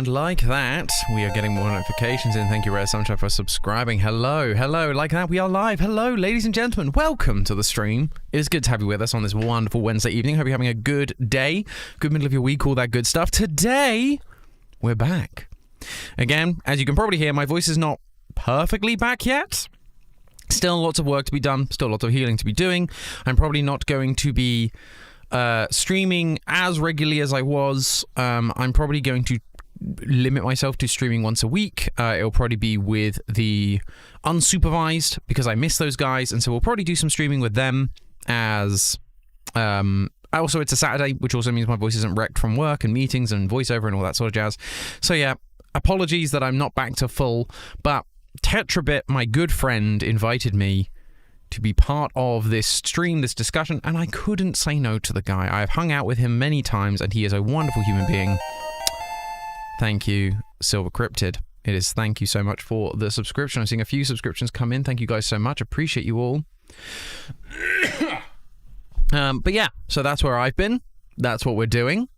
And like that, we are getting more notifications in. Thank you, RULEZ Sunshine, for subscribing. Hello, hello. Like that, we are live. Hello, ladies and gentlemen. Welcome to the stream. It is good to have you with us on this wonderful Wednesday evening. Hope you're having a good day, good middle of your week, all that good stuff. Today, we're back. Again, as you can probably hear, my voice is not perfectly back yet. Still lots of work to be done. Still lots of healing to be doing. I'm probably not going to be streaming as regularly as I was. I'm probably going to limit myself to streaming once a week. It'll probably be with the unsupervised because I miss those guys, and so we'll probably do some streaming with them as also it's a Saturday, which also means my voice isn't wrecked from work and meetings and voiceover and all that sort of jazz. So yeah, apologies that I'm not back to full, but Tetrabit, my good friend, invited me to be part of this stream, this discussion, and I couldn't say no to the guy. I've hung out with him many times, and he is a wonderful human being. Thank you, Silver Cryptid. It is thank you so much for the subscription. I'm seeing a few subscriptions come in. Thank you guys so much. Appreciate you all. But yeah, so that's where I've been. That's what we're doing.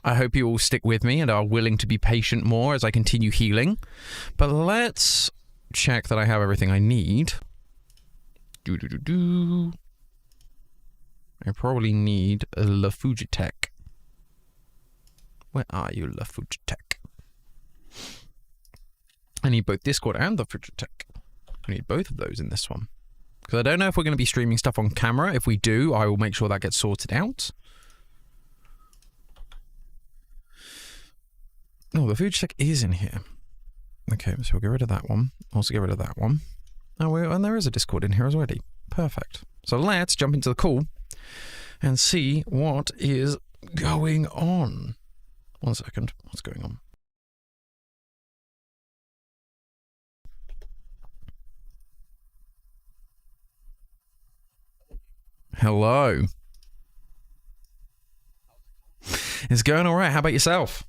I hope you all stick with me and are willing to be patient more as I continue healing. But let's check that I have everything I need. I probably need a La Fujitech. Where are you, La Fujitech? I need both Discord and the Fujitech. I need both of those in this one. Because I don't know if we're going to be streaming stuff on camera. If we do, I will make sure that gets sorted out. Oh, the Fujitech is in here. Okay, so we'll get rid of that one. Also get rid of that one. Oh, and there is a Discord in here already. Perfect. So let's jump into the call and see what is going on. 1 second. What's going on? Hello. It's going all right. How about yourself?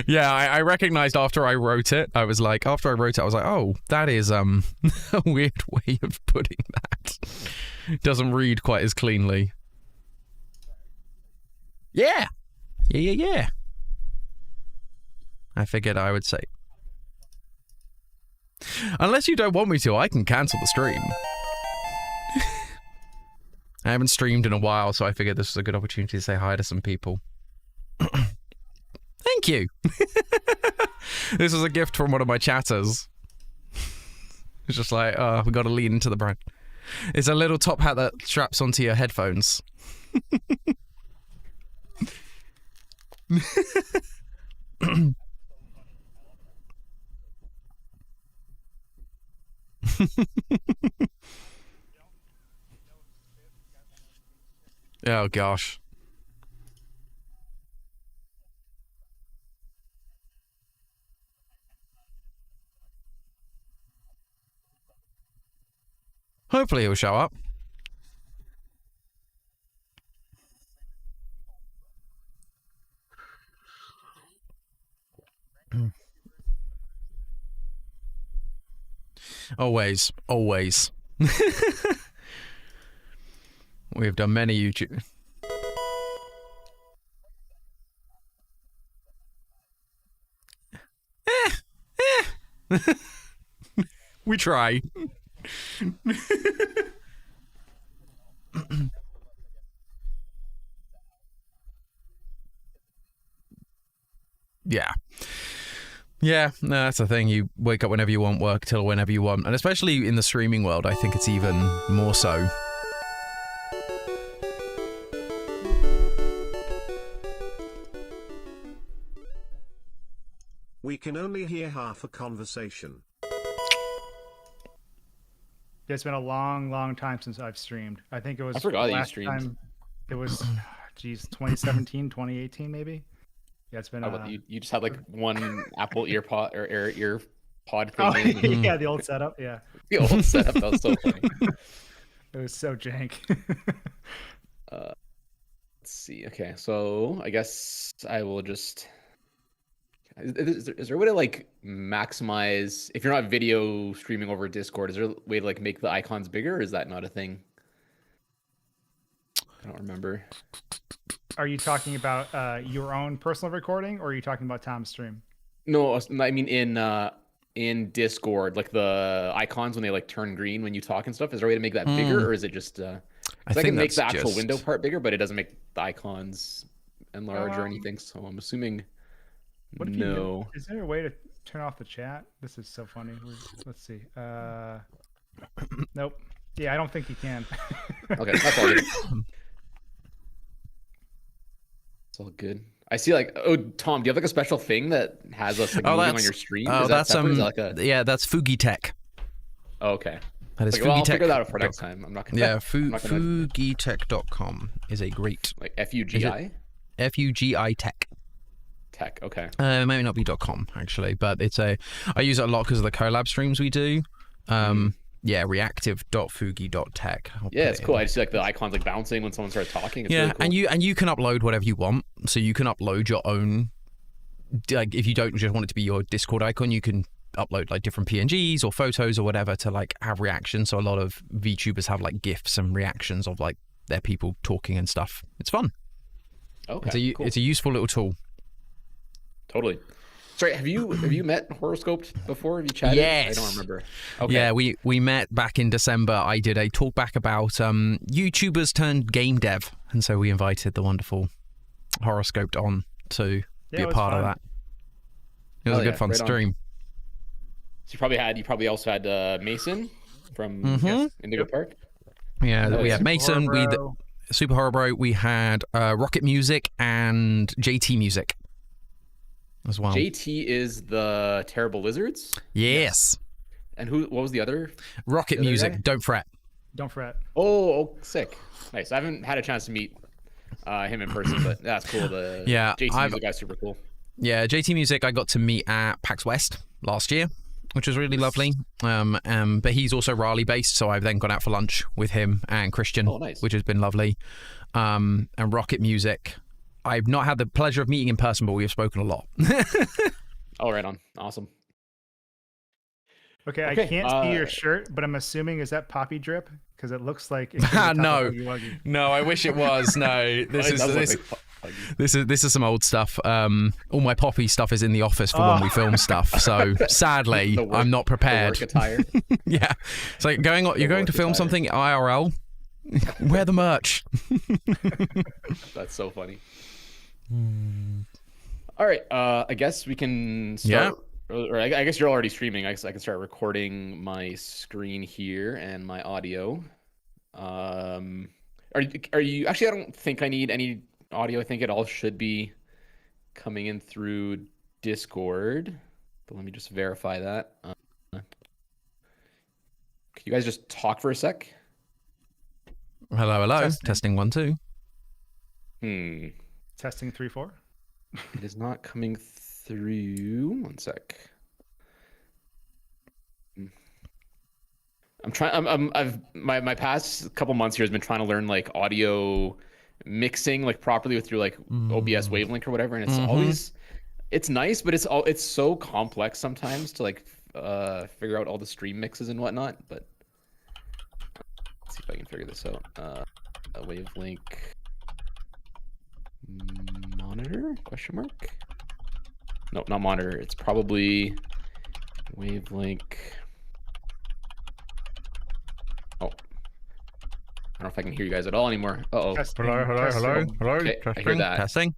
Yeah, I recognized after I wrote it. I was like, oh, that is a weird way of putting that. It doesn't read quite as cleanly. Yeah. Yeah. I figured I would say. Unless you don't want me to, I can cancel the stream. I haven't streamed in a while, so I figured this was a good opportunity to say hi to some people. Thank you. This was a gift from one of my chatters. It's just like, oh, we got to lean into the brand. It's a little top hat that straps onto your headphones. Oh gosh. Hopefully he'll show up. Always. We've done many YouTube. We try. Yeah, no, that's the thing. You wake up whenever you want, work till whenever you want. And especially in the streaming world, I think it's even more so. We can only hear half a conversation. It's been a long time since I've streamed. I think it was. I forgot that you last streamed. time. It was, geez, 2017, 2018, maybe. Yeah, it's been. How about you just had like one Apple earpod or ear pod thing. Oh, in. yeah, the old setup. Yeah. The old setup. That was so funny. It was so jank. Let's see. Okay, so I guess I will just. Is there a way to like maximize if you're not video streaming over Discord? Is there a way to like make the icons bigger, or is that not a thing? I don't remember. Are you talking about your own personal recording, or are you talking about Tom's stream? No, I mean in Discord, like the icons when they like turn green when you talk and stuff. Is there a way to make that bigger, or is it just? I can make the actual window part bigger, but it doesn't make the icons enlarge or anything. So I'm assuming no. Is there a way to turn off the chat? This is so funny. Let's see. Nope. Yeah, I don't think you can. Okay, that's all good. It's all good. I see, like, oh, Tom, do you have like a special thing that has us like moving on your stream? Oh, that's yeah, that's Fugi Tech. Oh, okay. That is like, Fugi well, I'll Tech. figure that out for next time. I'm not gonna. Yeah, Fugitech.com fugitech.com is a great. Like FUGI. FUGI Tech. Tech. Okay. Maybe not be .com actually, but it's a. I use it a lot because of the collab streams we do. Yeah, reactive.fugi.tech. Yeah, it's cool. I just see like the icons like bouncing when someone starts talking. It's yeah, really cool. and you can upload whatever you want. So you can upload your own. Like if you don't just want it to be your Discord icon, you can upload like different PNGs or photos or whatever to like have reactions. So a lot of VTubers have like GIFs and reactions of like their people talking and stuff. It's fun. Okay, it's a useful little tool. Totally. Sorry, have you met Horoscoped before? Have you chatted? Yes. I don't remember. Okay. Yeah, we met back in December. I did a talk back about YouTubers turned game dev, and so we invited the wonderful Horoscoped on to be a part of that. It was a good fun stream. So you probably also had Mason from Indigo Park. Yeah, we had Mason, Super Horror Bro, we had Rocket Music and JT Music as well. JT is the Terrible Lizards? Yes. And what was the other? Rocket Music, guy? Don't fret. Don't fret. Oh, sick. Nice. I haven't had a chance to meet him in person, but that's cool. The JT Music guy's super cool. Yeah, JT Music I got to meet at PAX West last year, which was really lovely. But he's also Raleigh based, so I've then gone out for lunch with him and Christian, which has been lovely. And Rocket Music, I've not had the pleasure of meeting in person, but we have spoken a lot. Oh, right on. Awesome. Okay, I can't see your shirt, but I'm assuming is that Poppy drip? Because it looks like it's no, I wish it was. No, this is some old stuff. All my Poppy stuff is in the office for when we film stuff. So sadly, I'm not prepared. The work attire. Yeah, it's like you're going to film something IRL. Wear the merch. That's so funny. All right, I guess we can start. Yeah. Or I guess you're already streaming. I guess I can start recording my screen here and my audio. Are you actually? I don't think I need any audio. I think it all should be coming in through Discord. But let me just verify that. Can you guys just talk for a sec? Hello. Testing 1 2. Testing 3 4. It is not coming through. One sec. I'm trying. I've my past couple months here has been trying to learn like audio mixing like properly through like OBS Wavelink or whatever, and it's nice, but it's so complex sometimes to like figure out all the stream mixes and whatnot. But let's see if I can figure this out. A Wavelink monitor ? No, not monitor. It's probably Wavelink. Oh, I don't know if I can hear you guys at all anymore. Hello. Okay, I hear that. Testing.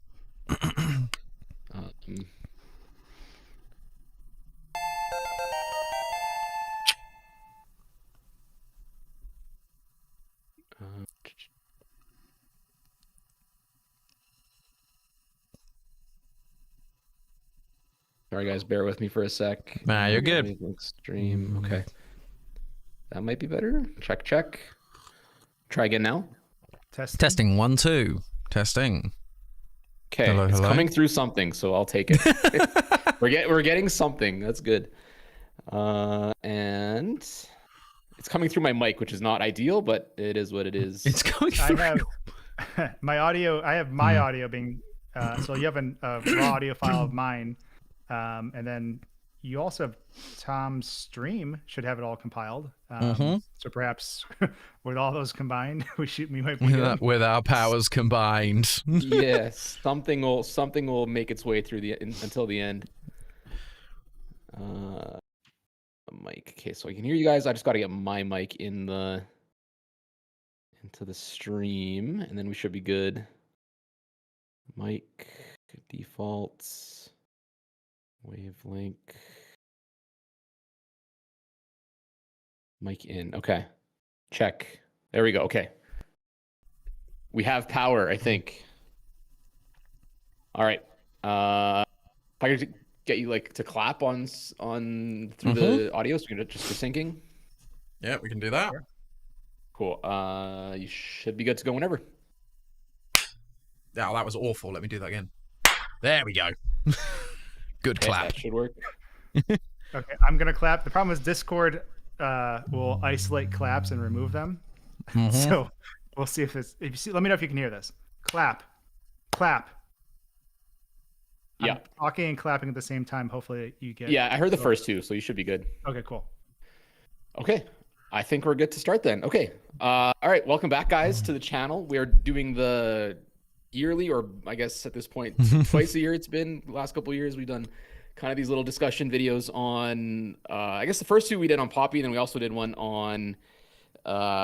Sorry guys, bear with me for a sec. Nah, you're good. Stream. Okay. That might be better. Check. Try again now. Testing 1 2. Testing. Okay, hello. It's coming through something, so I'll take it. we're getting something. That's good. And it's coming through my mic, which is not ideal, but it is what it is. It's coming through. I have my audio being so you have a raw audio file of mine, and then you also have Tom's stream should have it all compiled. So perhaps with all those combined, we might be good. With our powers combined. Yes, something will make its way through until the end. Mic. Okay, so I can hear you guys. I just got to get my mic into the stream, and then we should be good. Mic defaults, wavelength, mic in. Okay, check. There we go. Okay, we have power, I think. All right. If I could get you like to clap on through the audio, so we can just for syncing. Yeah, we can do that. Sure. Cool. You should be good to go whenever. Oh, that was awful. Let me do that again. There we go. Good Okay, clap. that should work. Okay, I'm gonna clap. The problem is Discord will isolate claps and remove them. So we'll see if you see. Let me know if you can hear this. Clap, clap. Yeah. I'm talking and clapping at the same time. Hopefully you get. Yeah, I heard the first two, so you should be good. Okay, cool. Okay, I think we're good to start then. Okay. All right, welcome back, guys, to the channel. We are doing the yearly, or I guess at this point, twice a year it's been. The last couple of years, we've done kind of these little discussion videos on, I guess the first two we did on Poppy, and then we also did one on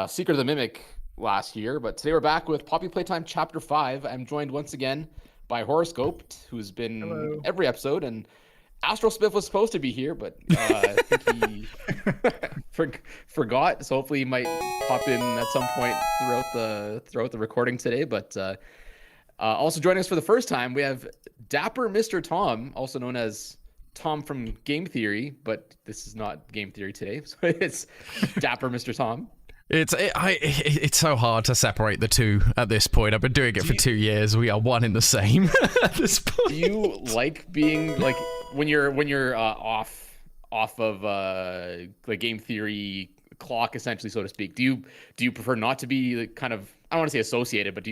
Secret of the Mimic last year. But today we're back with Poppy Playtime Chapter 5. I'm joined once again by Horoscope, who's been every episode, and Astral Smith was supposed to be here, but I think he forgot. So hopefully he might pop in at some point throughout the recording today. But also joining us for the first time, we have Dapper Mr. Tom, also known as Tom from Game Theory, but this is not Game Theory today, so it's Dapper Mr. Tom. It's so hard to separate the two at this point. I've been doing it for 2 years. We are one in the same at this point. Do you like being like when you're off of the Game Theory clock, essentially, so to speak? Do you prefer not to be kind of, I don't want to say associated, but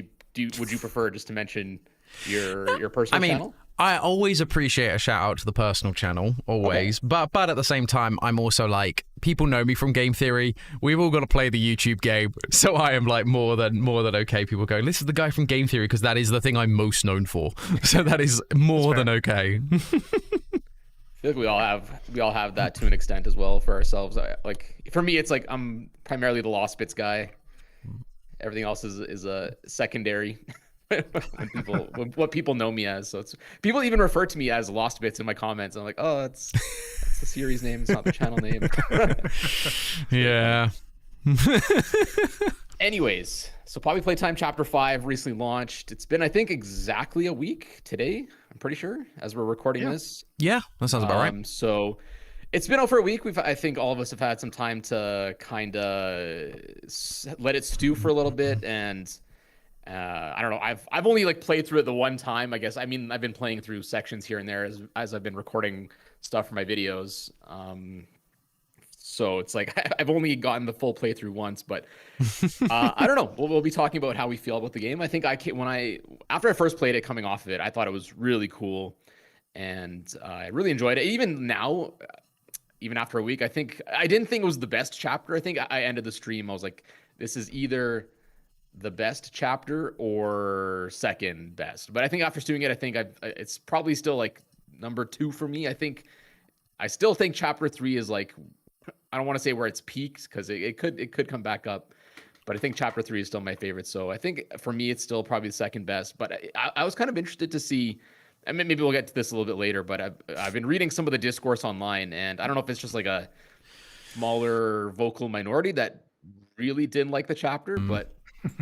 would you prefer just to mention your personal channel? I always appreciate a shout out to the personal channel, always. Okay. But at the same time, I'm also like, people know me from Game Theory. We've all got to play the YouTube game, so I am like more than okay. People go, this is the guy from Game Theory, because that is the thing I'm most known for. So that is more than okay. I feel like we all have that to an extent as well for ourselves. Like for me, it's like I'm primarily the Lost Bits guy. Everything else is a secondary. what people know me as. So it's, people even refer to me as Lost Bits in my comments. I'm like, oh, that's the series name. It's not the channel name. Yeah. Anyways, so Poppy Playtime Chapter 5 recently launched. It's been, I think, exactly a week today. I'm pretty sure, as we're recording this. Yeah, that sounds about right. So it's been out for a week. I think all of us have had some time to kind of let it stew for a little bit, and I don't know. I've only like played through it the one time, I guess. I mean, I've been playing through sections here and there as I've been recording stuff for my videos. So it's like I've only gotten the full playthrough once, but I don't know. We'll be talking about how we feel about the game. I think after I first played it, coming off of it, I thought it was really cool, and I really enjoyed it. Even now, even after a week, I didn't think it was the best chapter. I think I ended the stream, I was like, this is either the best chapter or second best. But I think after doing it, I think it's probably still like number 2 for me. I still think chapter 3 is like, I don't want to say where it's peaked, because it could come back up, but I think chapter 3 is still my favorite. So I think for me, it's still probably the second best. But I was kind of interested to see, and maybe we'll get to this a little bit later, but I've been reading some of the discourse online, and I don't know if it's just like a smaller vocal minority that really didn't like the chapter, but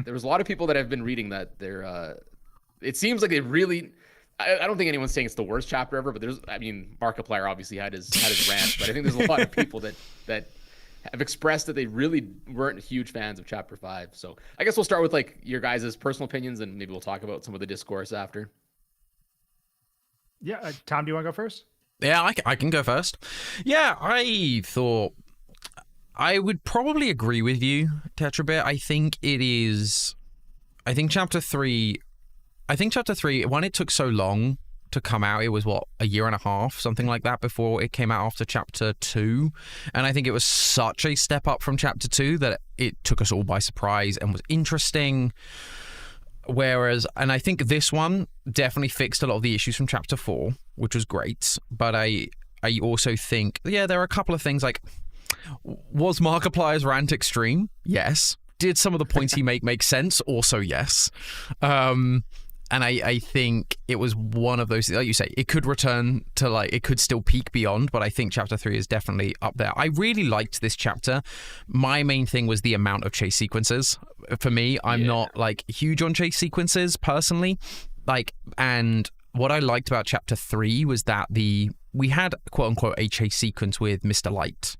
there was a lot of people that have been reading that it seems like they really, I don't think anyone's saying it's the worst chapter ever, but Markiplier obviously had his rant, but I think there's a lot of people that have expressed that they really weren't huge fans of chapter 5. So I guess we'll start with like your guys' personal opinions, and maybe we'll talk about some of the discourse after. Yeah, Tom, do you want to go first? Yeah, I can go first. Yeah, I thought I would probably agree with you, Tetrabit. I think chapter 3, when it took so long to come out. It was what, a year and a half, something like that, before it came out after chapter 2. And I think it was such a step up from chapter 2 that it took us all by surprise and was interesting. Whereas, and I think this one definitely fixed a lot of the issues from chapter 4, which was great. But I also think, yeah, there are a couple of things like, was Markiplier's rant extreme? Yes. Did some of the points he make sense? Also, yes. And I think it was one of those, like you say, it could return to, like, it could still peak beyond, but I think chapter 3 is definitely up there. I really liked this chapter. My main thing was the amount of chase sequences. For me, I'm not, like, huge on chase sequences personally. Like, and what I liked about chapter 3 was that we had, quote unquote, a chase sequence with Mr. Light,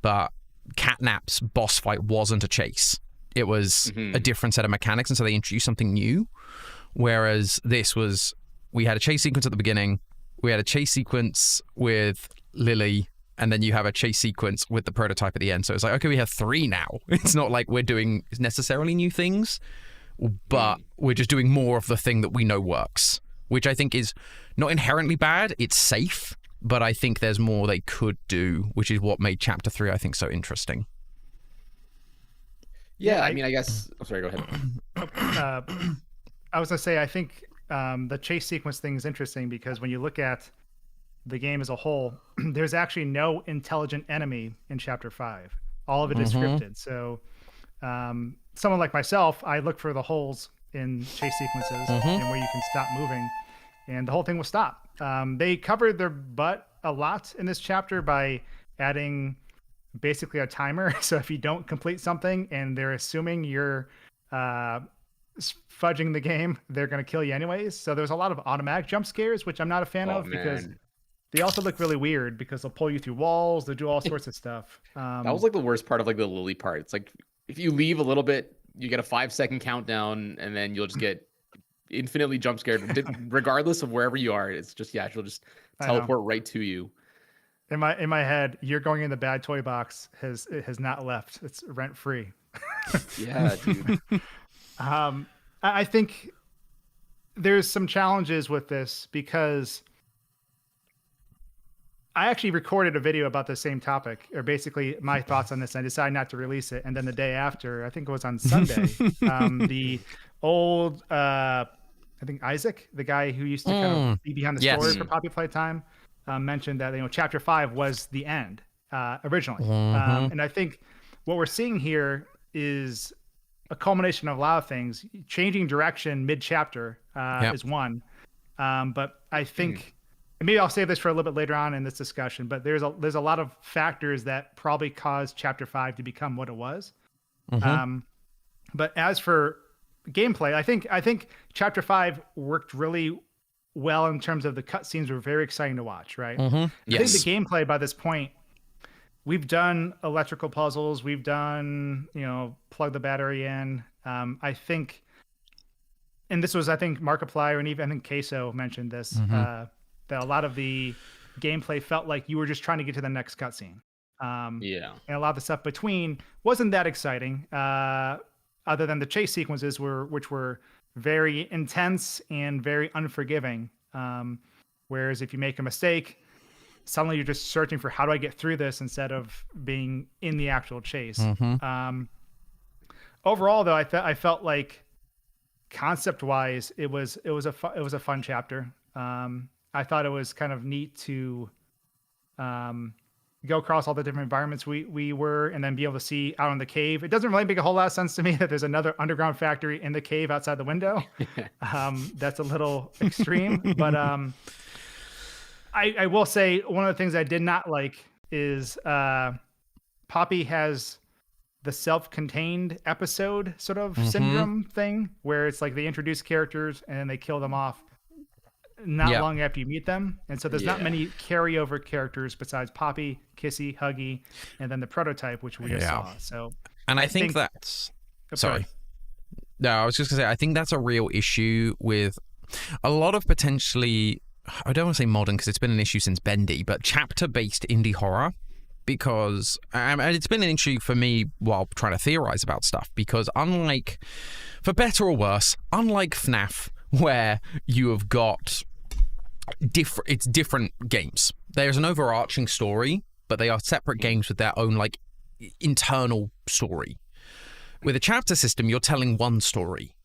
but Catnap's boss fight wasn't a chase. It was a different set of mechanics, and so they introduced something new. Whereas this was, we had a chase sequence at the beginning, we had a chase sequence with Lily, and then you have a chase sequence with the prototype at the end. So it's like, okay, we have 3 now. It's not like we're doing necessarily new things, but we're just doing more of the thing that we know works, which I think is not inherently bad. It's safe, but I think there's more they could do, which is what made chapter 3, I think, so interesting. Yeah, I mean, I guess... Oh, sorry, go ahead. I was going to say, I think the chase sequence thing is interesting because when you look at the game as a whole, there's actually no intelligent enemy in Chapter 5. All of it is scripted. So someone like myself, I look for the holes in chase sequences and where you can stop moving, and the whole thing will stop. They covered their butt a lot in this chapter by adding basically a timer. So if you don't complete something and they're assuming you're fudging the game, they're going to kill you anyways. So there's a lot of automatic jump scares, which I'm not a fan of because they also look really weird because they'll pull you through walls, they'll do all sorts of stuff. That was like the worst part of like the Lily part. It's like if you leave a little bit, you get a 5-second countdown, and then you'll just get infinitely jump scared regardless of wherever you are. It's just, yeah, she'll just teleport right to you. In my head, you're going in the bad toy box has not left. It's rent free. Yeah, dude. I think there's some challenges with this because I actually recorded a video about the same topic, or basically my thoughts on this. And I decided not to release it. And then the day after, I think it was on Sunday, the old, I think Isaac, the guy who used to kind of be behind the story for Poppy Playtime, mentioned that, chapter 5 was the end originally. And I think what we're seeing here is a culmination of a lot of things. Changing direction mid-chapter is one. But I think, and maybe I'll save this for a little bit later on in this discussion, but there's a lot of factors that probably caused chapter 5 to become what it was. But as for gameplay, I think chapter 5 worked really well in terms of the cutscenes were very exciting to watch, right? I think the gameplay by this point, we've done electrical puzzles, we've done, plug the battery in. I think, and this was, I think, Markiplier and even I think Queso mentioned this, that a lot of the gameplay felt like you were just trying to get to the next cutscene. And a lot of the stuff between wasn't that exciting, other than the chase sequences which were very intense and very unforgiving. Whereas if you make a mistake, suddenly you're just searching for how do I get through this instead of being in the actual chase. Overall, though, I felt like concept-wise, it was a fun chapter. I thought it was kind of neat to go across all the different environments we were, and then be able to see out in the cave. It doesn't really make a whole lot of sense to me that there's another underground factory in the cave outside the window. That's a little extreme, but I will say one of the things I did not like is Poppy has the self-contained episode sort of syndrome thing, where it's like they introduce characters and then they kill them off not long after you meet them. And so there's not many carryover characters besides Poppy, Kissy, Huggy, and then the prototype, which we just saw. So, and I think that's... Sorry. No, I was just going to say, I think that's a real issue with a lot of potentially... I don't want to say modern because it's been an issue since Bendy, but chapter-based indie horror, because and it's been an issue for me while trying to theorize about stuff, because unlike, for better or worse, unlike FNAF, where you have got it's different games. There's an overarching story, but they are separate games with their own like internal story. With a chapter system, you're telling one story.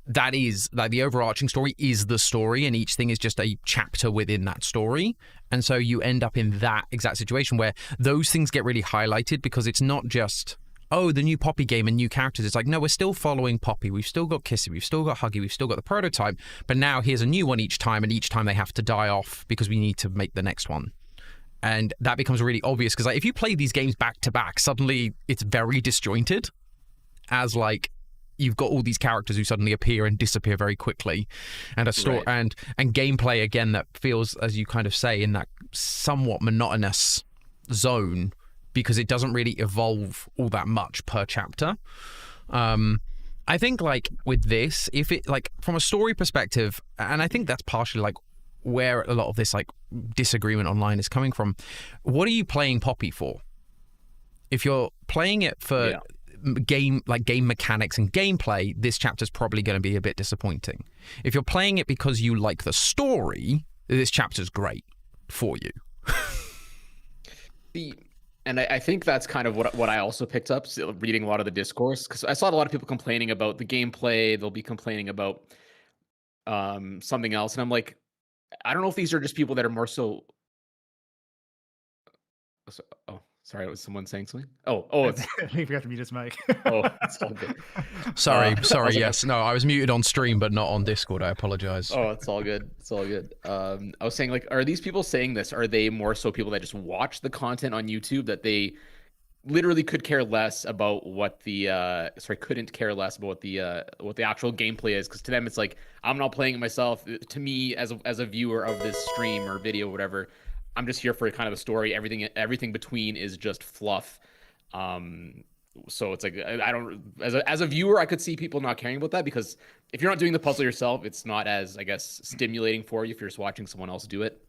That is like the overarching story is the story, and each thing is just a chapter within that story. And so you end up in that exact situation where those things get really highlighted, because it's not just, oh, the new Poppy game and new characters. It's like, no, we're still following Poppy. We've still got Kissy. We've still got Huggy. We've still got the prototype. But now here's a new one each time, and each time they have to die off because we need to make the next one. And that becomes really obvious, because like, if you play these games back to back, suddenly it's very disjointed, as like you've got all these characters who suddenly appear and disappear very quickly, and a story and gameplay again that feels, as you kind of say, in that somewhat monotonous zone, because it doesn't really evolve all that much per chapter. I think like with this, if it like from a story perspective, and I think that's partially like where a lot of this like disagreement online is coming from. What are you playing Poppy for? If you're playing it for game mechanics and gameplay, this chapter's probably going to be a bit disappointing. If you're playing it because you like the story, this chapter's great for you. And I think that's kind of what I also picked up reading a lot of the discourse, because I saw a lot of people complaining about the gameplay. They'll be complaining about something else, and I'm like, I don't know if these are just people that are more so. Oh, sorry, was someone saying something? Oh, it's, I think he forgot to mute his mic. it's all good. Sorry, yes. No, I was muted on stream, but not on Discord. I apologize. Oh, it's all good. It's all good. I was saying, like, are these people saying this? Are they more so people that just watch the content on YouTube, that they literally could care less about what the couldn't care less about what the actual gameplay is? Because to them, it's like, I'm not playing it myself. To me, as a viewer of this stream or video, or whatever, I'm just here for kind of a story. Everything between is just fluff. So it's like, I don't, as a viewer, I could see people not caring about that, because if you're not doing the puzzle yourself, it's not as, I guess, stimulating for you if you're just watching someone else do it.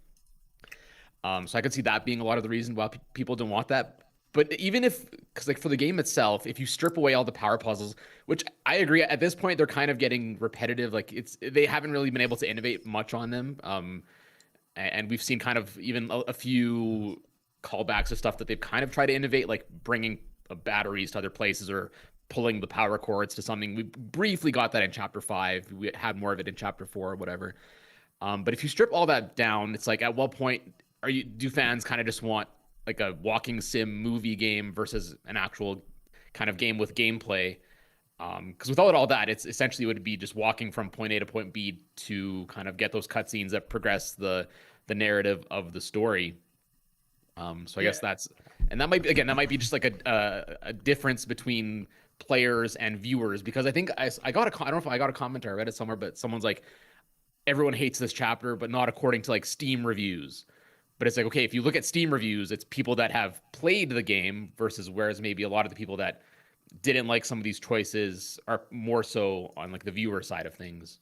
So I could see that being a lot of the reason why people don't want that. But even because like for the game itself, if you strip away all the power puzzles, which I agree, at this point they're kind of getting repetitive. Like they haven't really been able to innovate much on them. And we've seen kind of even a few callbacks of stuff that they've kind of tried to innovate, like bringing batteries to other places or pulling the power cords to something. We briefly got that in chapter 5. We had more of it in chapter 4 or whatever. But if you strip all that down, it's like, at what point do fans kind of just want like a walking sim movie game versus an actual kind of game with gameplay? Because without all that, it's essentially would be just walking from point A to point B to kind of get those cutscenes that progress the narrative of the story. So I guess that might be just like a difference between players and viewers, because I think I don't know if I got a comment or I read it somewhere, but someone's like, everyone hates this chapter, but not according to like Steam reviews. But it's like, okay, if you look at Steam reviews, it's people that have played the game versus whereas maybe a lot of the people that didn't like some of these choices are more so on like the viewer side of things.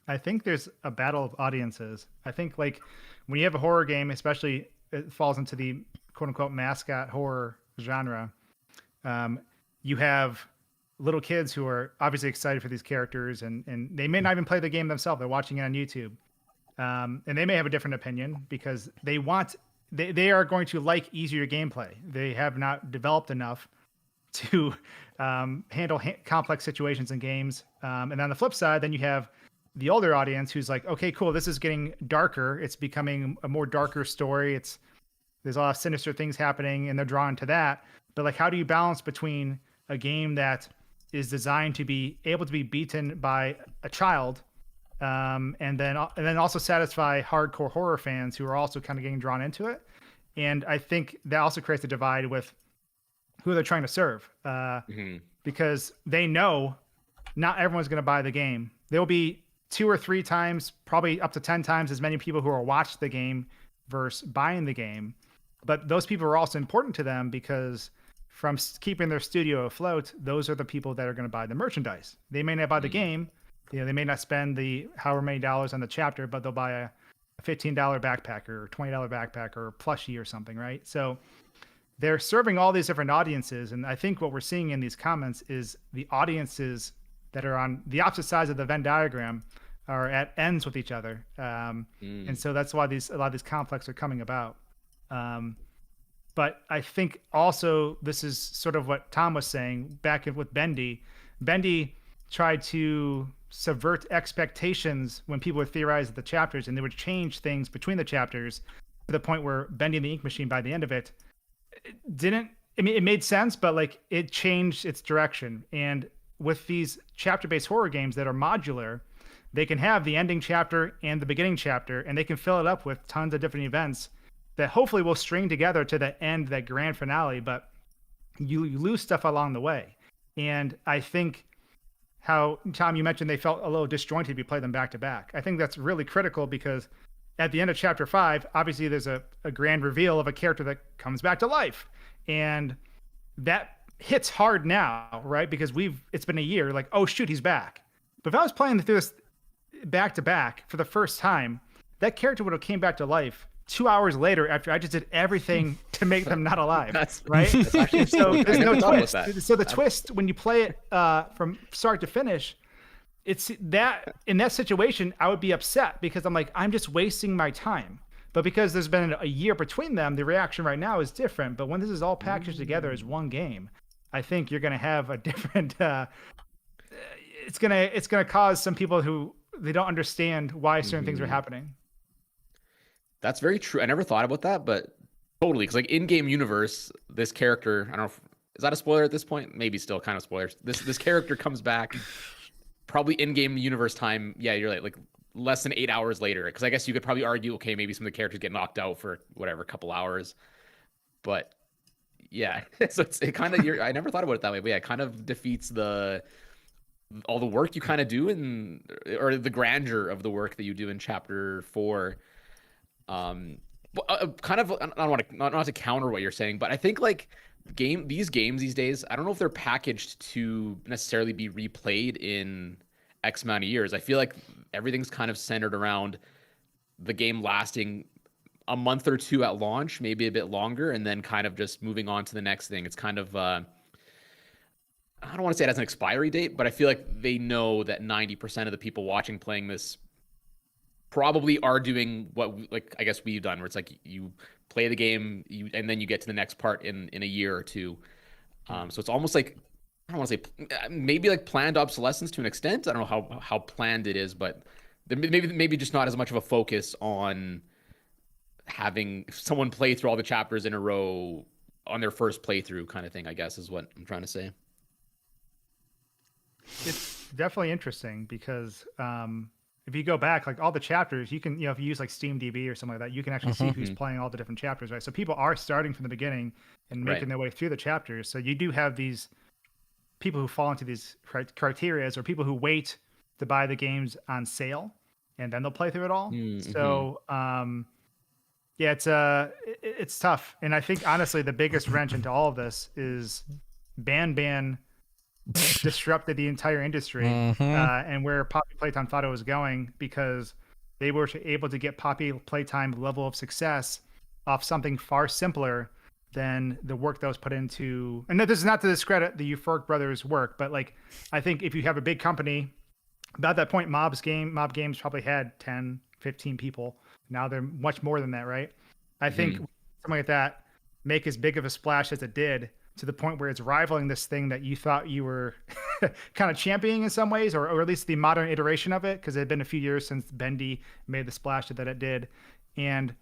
I think there's a battle of audiences. I think like when you have a horror game, especially it falls into the quote unquote mascot horror genre. You have little kids who are obviously excited for these characters, and they may not even play the game themselves. They're watching it on YouTube. And they may have a different opinion because they are going to like easier gameplay. They have not developed enough to handle complex situations in games. And on the flip side, then you have the older audience who's like, okay, cool, this is getting darker. It's becoming a more darker story. There's a lot of sinister things happening, and they're drawn to that. But like, how do you balance between a game that is designed to be able to be beaten by a child, and then also satisfy hardcore horror fans who are also kind of getting drawn into it? And I think that also creates a divide with who they're trying to serve, because they know not everyone's going to buy the game. There will be 2 or 3 times, probably up to 10 times as many people who are watch the game versus buying the game. But those people are also important to them because from keeping their studio afloat, those are the people that are going to buy the merchandise. They may not buy the game. They may not spend the however many dollars on the chapter, but they'll buy a $15 backpack or $20 backpack or plushie or something, right? So they're serving all these different audiences. And I think what we're seeing in these comments is the audiences that are on the opposite sides of the Venn diagram are at ends with each other, and so that's why a lot of these conflicts are coming about. But I think also this is sort of what Tom was saying back with Bendy. Bendy tried to subvert expectations when people would theorize the chapters, and they would change things between the chapters to the point where Bendy and the Ink Machine, by the end of it, it made sense, but like it changed its direction. And with these chapter-based horror games that are modular, they can have the ending chapter and the beginning chapter, and they can fill it up with tons of different events that hopefully will string together to the end, that grand finale, but you lose stuff along the way. And I think how, Tom, you mentioned they felt a little disjointed if you play them back to back. I think that's really critical because at the end of chapter 5, obviously there's a grand reveal of a character that comes back to life. And that hits hard now, right? Because it's been a year, like, oh shoot, he's back. But if I was playing through this back to back for the first time, that character would have came back to life 2 hours later after I just did everything to make them not alive. Right? That's actually, so there's no twist. So the I've- twist when you play it from start to finish, it's that in that situation I would be upset because I'm like, I'm just wasting my time. But because there's been a year between them, the reaction right now is different. But when this is all packaged together as one game, I think you're going to have a different. It's gonna cause some people who they don't understand why certain things are happening. That's very true. I never thought about that, but totally. Because like in-game universe, this character, I don't know, is that a spoiler at this point? Maybe still kind of spoilers. This character comes back, probably in-game universe time. Yeah, you're like less than 8 hours later. Because I guess you could probably argue, okay, maybe some of the characters get knocked out for whatever, a couple hours. But yeah, so it kind of, I never thought about it that way. But yeah, it kind of defeats all the work you kind of do or the grandeur of the work that you do in chapter 4. Kind of, I don't want to not to counter what you're saying, but I think like these games these days, I don't know if they're packaged to necessarily be replayed in X amount of years. I feel like everything's kind of centered around the game lasting a month or two at launch, maybe a bit longer, and then kind of just moving on to the next thing. It's kind of I don't want to say it has an expiry date, but I feel like they know that 90% of the people playing this probably are doing what I guess we've done, where it's like you play the game and then you get to the next part in a year or two. So it's almost like, I don't want to say maybe like planned obsolescence to an extent. I don't know how planned it is, but maybe just not as much of a focus on having someone play through all the chapters in a row on their first playthrough kind of thing, I guess is what I'm trying to say. It's definitely interesting because if you go back, like all the chapters, you can, if you use like SteamDB or something like that, you can actually see who's playing all the different chapters, right? So people are starting from the beginning and making their way through the chapters. So you do have these people who fall into these criterias, or people who wait to buy the games on sale and then they'll play through it all. So yeah, it's tough. And I think honestly, the biggest wrench into all of this is Ban disrupted the entire industry and where Poppy Playtime thought it was going, because they were able to get Poppy Playtime level of success off something far simpler than the work that was put into. And this is not to discredit the Euphoric Brothers' work, but like I think if you have a big company, about that point Mob Games probably had 10, 15 people. Now they're much more than that, right? I think something like that make as big of a splash as it did, to the point where it's rivaling this thing that you thought you were kind of championing in some ways, or at least the modern iteration of it, because it had been a few years since Bendy made the splash that it did. And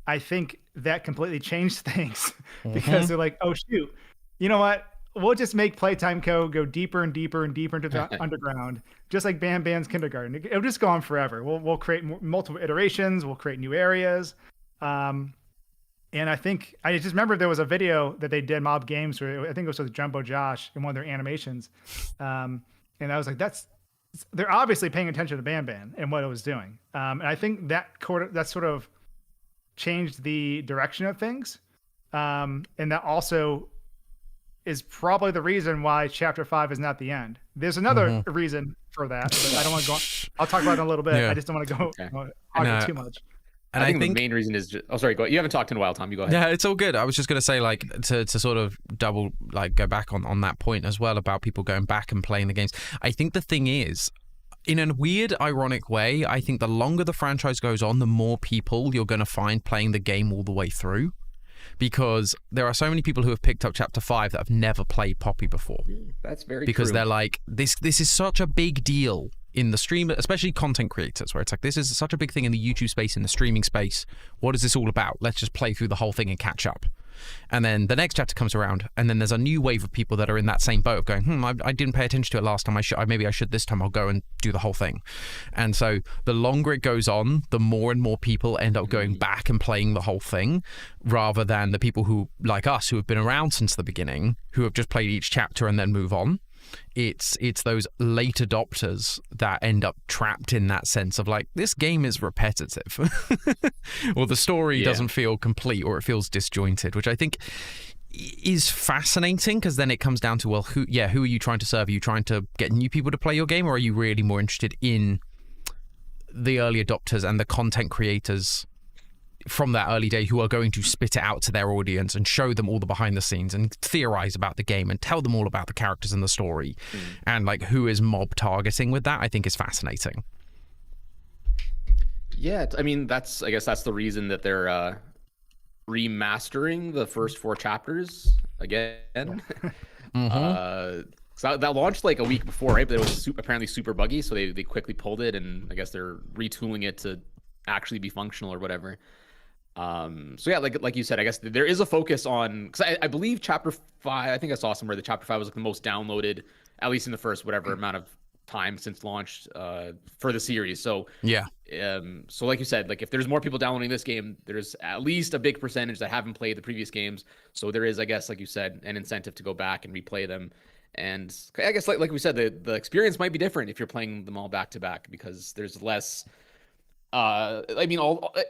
I think that completely changed things because they're like, oh shoot, you know what? We'll just make Playtime Co. go deeper and deeper and deeper into the underground, just like Ban's Kindergarten. It'll just go on forever. We'll create multiple iterations. We'll create new areas. And I think I just remember there was a video that they did Mob Games where I think it was with Jumbo Josh in one of their animations. And I was like, they're obviously paying attention to Ban and what it was doing. And I think that sort of changed the direction of things. And that also is probably the reason why chapter 5 is not the end. There's another reason for that, but I don't want to go on. I'll talk about it in a little bit. I just don't want to go argue too much. And I think the main reason is just, sorry, go ahead. You haven't talked in a while, Tom. You go ahead. Yeah, it's all good. I was just going to say, like, to sort of go back on that point as well about people going back and playing the games. I think the thing is, in a weird, ironic way, I think the longer the franchise goes on, the more people you're going to find playing the game all the way through. Because there are so many people who have picked up Chapter 5 that have never played Poppy before. That's very because true. they're like, this is such a big deal in the stream, especially content creators, where it's like, this is such a big thing in the YouTube space, in the streaming space. What is this all about? Let's just play through the whole thing and catch up. And then the next chapter comes around, and then there's a new wave of people that are in that same boat of going, I didn't pay attention to it last time. Maybe I should this time. I'll go and do the whole thing. And so the longer it goes on, the more and more people end up going back and playing the whole thing, rather than the people who, like us, who have been around since the beginning, who have just played each chapter and then move on. It's those late adopters that end up trapped in that sense of like, this game is repetitive or the story doesn't feel complete, or it feels disjointed, which I think is fascinating, because then it comes down to, well, who are you trying to serve? Are you trying to get new people to play your game, or are you really more interested in the early adopters and the content creators from that early day who are going to spit it out to their audience and show them all the behind the scenes and theorize about the game and tell them all about the characters and the story, and like who is mob targeting with that, I think is fascinating. Yeah, I mean, I guess that's the reason that they're remastering the first 4 chapters again. So that launched like a week before, right? But it was apparently super buggy, so they quickly pulled it, and I guess they're retooling it to actually be functional or whatever. So yeah, like you said, I guess there is a focus on, because I believe Chapter 5, I think I saw somewhere that Chapter 5 was like the most downloaded, at least in the first whatever amount of time since launched for the series. So yeah, so like you said, like if there's more people downloading this game, there's at least a big percentage that haven't played the previous games. So there is, I guess, like you said, an incentive to go back and replay them. And I guess like we said, the experience might be different if you're playing them all back to back, because there's less. I mean,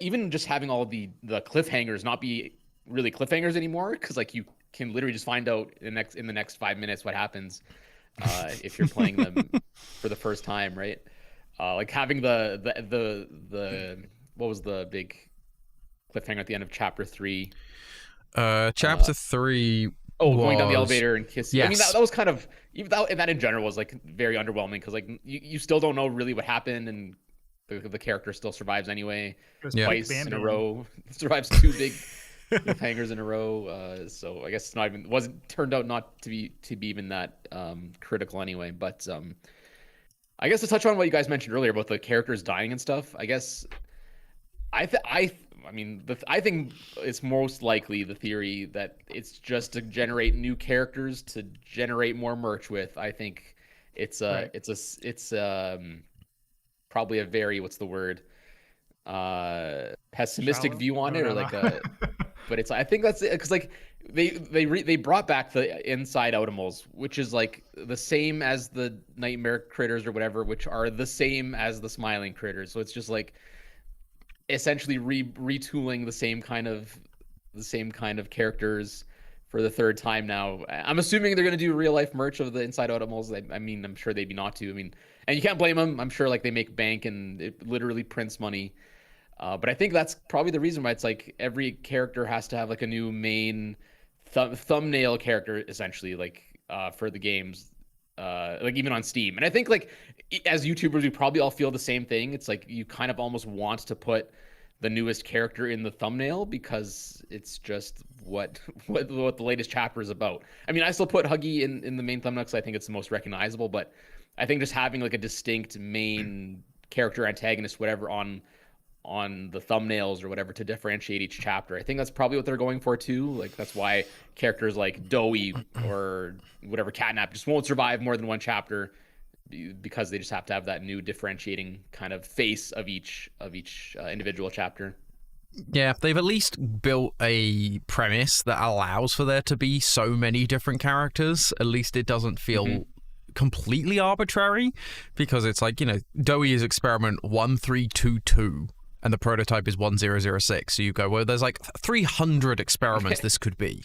even just having all the cliffhangers not be really cliffhangers anymore, because like you can literally just find out in the next 5 minutes what happens if you're playing them for the first time, right? Like having the what was the big cliffhanger at the end of Chapter 3? Chapter 3. Going down the elevator and kissing. Yes. I mean, that was kind of, even that in general was like very underwhelming, because like you still don't know really what happened, and the character still survives anyway. Twice in a row. Survives 2 big cliffhangers in a row. So I guess it's turned out not to be even that critical anyway. But I guess to touch on what you guys mentioned earlier about the characters dying and stuff, I guess I think it's most likely the theory that it's just to generate new characters to generate more merch with. I think it's probably a very, what's the word, pessimistic view on it, or like a, but it's, I think that's it, because like they brought back the inside Outimals, which is like the same as the nightmare critters or whatever, which are the same as the smiling critters. So it's just like essentially retooling the same kind of characters for the 3rd time now. I'm assuming they're going to do real life merch of the inside Outimals. I mean, I'm sure they'd be not to. I mean, and you can't blame them. I'm sure like they make bank and it literally prints money. But I think that's probably the reason why it's like every character has to have like a new main thumbnail character, essentially, like for the games, like even on Steam. And I think like as YouTubers, we probably all feel the same thing. It's like you kind of almost want to put the newest character in the thumbnail, because it's just what the latest chapter is about. I mean, I still put Huggy in the main thumbnail because I think it's the most recognizable, but I think just having like a distinct main character, antagonist, whatever, on the thumbnails or whatever to differentiate each chapter, I think that's probably what they're going for too. Like that's why characters like Doey or whatever, Catnap, just won't survive more than 1 chapter, because they just have to have that new differentiating kind of face of each individual chapter. Yeah, they've at least built a premise that allows for there to be so many different characters. At least it doesn't feel completely arbitrary, because it's like, you know, Doey is experiment 1322 and the prototype is 1006. So you go, well, there's like 300 experiments this could be.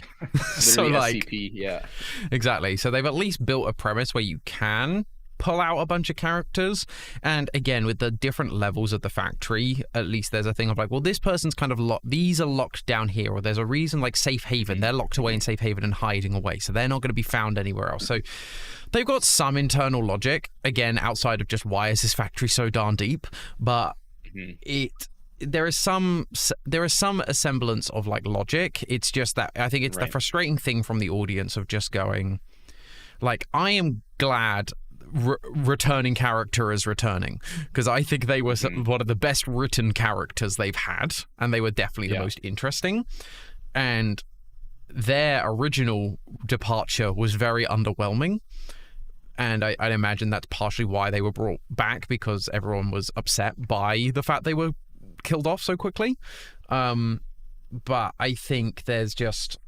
So like, SCP, yeah, exactly. So they've at least built a premise where you can pull out a bunch of characters. And again, with the different levels of the factory, at least there's a thing of like, well, this person's kind of locked, these are locked down here, or there's a reason, like Safe Haven, they're locked away in Safe Haven and hiding away, so they're not going to be found anywhere else. So they've got some internal logic, again, outside of just why is this factory so darn deep, but there is some semblance of like logic. It's just that I think it's the frustrating thing from the audience of just going like, I am glad returning character is returning, because I think they were one of the best written characters they've had, and they were definitely the most interesting. And their original departure was very underwhelming, and I'd imagine that's partially why they were brought back, because everyone was upset by the fact they were killed off so quickly. But I think there's just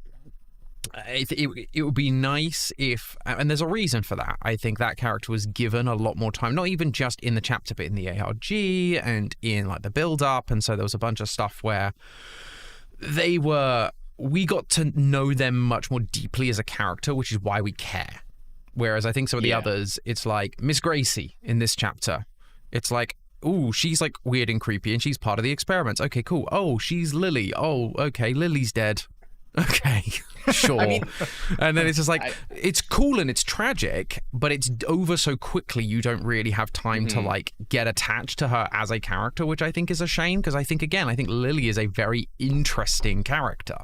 it would be nice if, and there's a reason for that, I think that character was given a lot more time, not even just in the chapter, but in the ARG and in like the build up. And so there was a bunch of stuff where we got to know them much more deeply as a character, which is why we care. Whereas I think some of the others, it's like Miss Gracie in this chapter, it's like, ooh, she's like weird and creepy and she's part of the experiments. Okay, cool. Oh, she's Lily. Oh, okay, Lily's dead. Okay, sure. And then it's just like, it's cool and it's tragic, but it's over so quickly you don't really have time to like get attached to her as a character, which I think is a shame, because I think Lily is a very interesting character,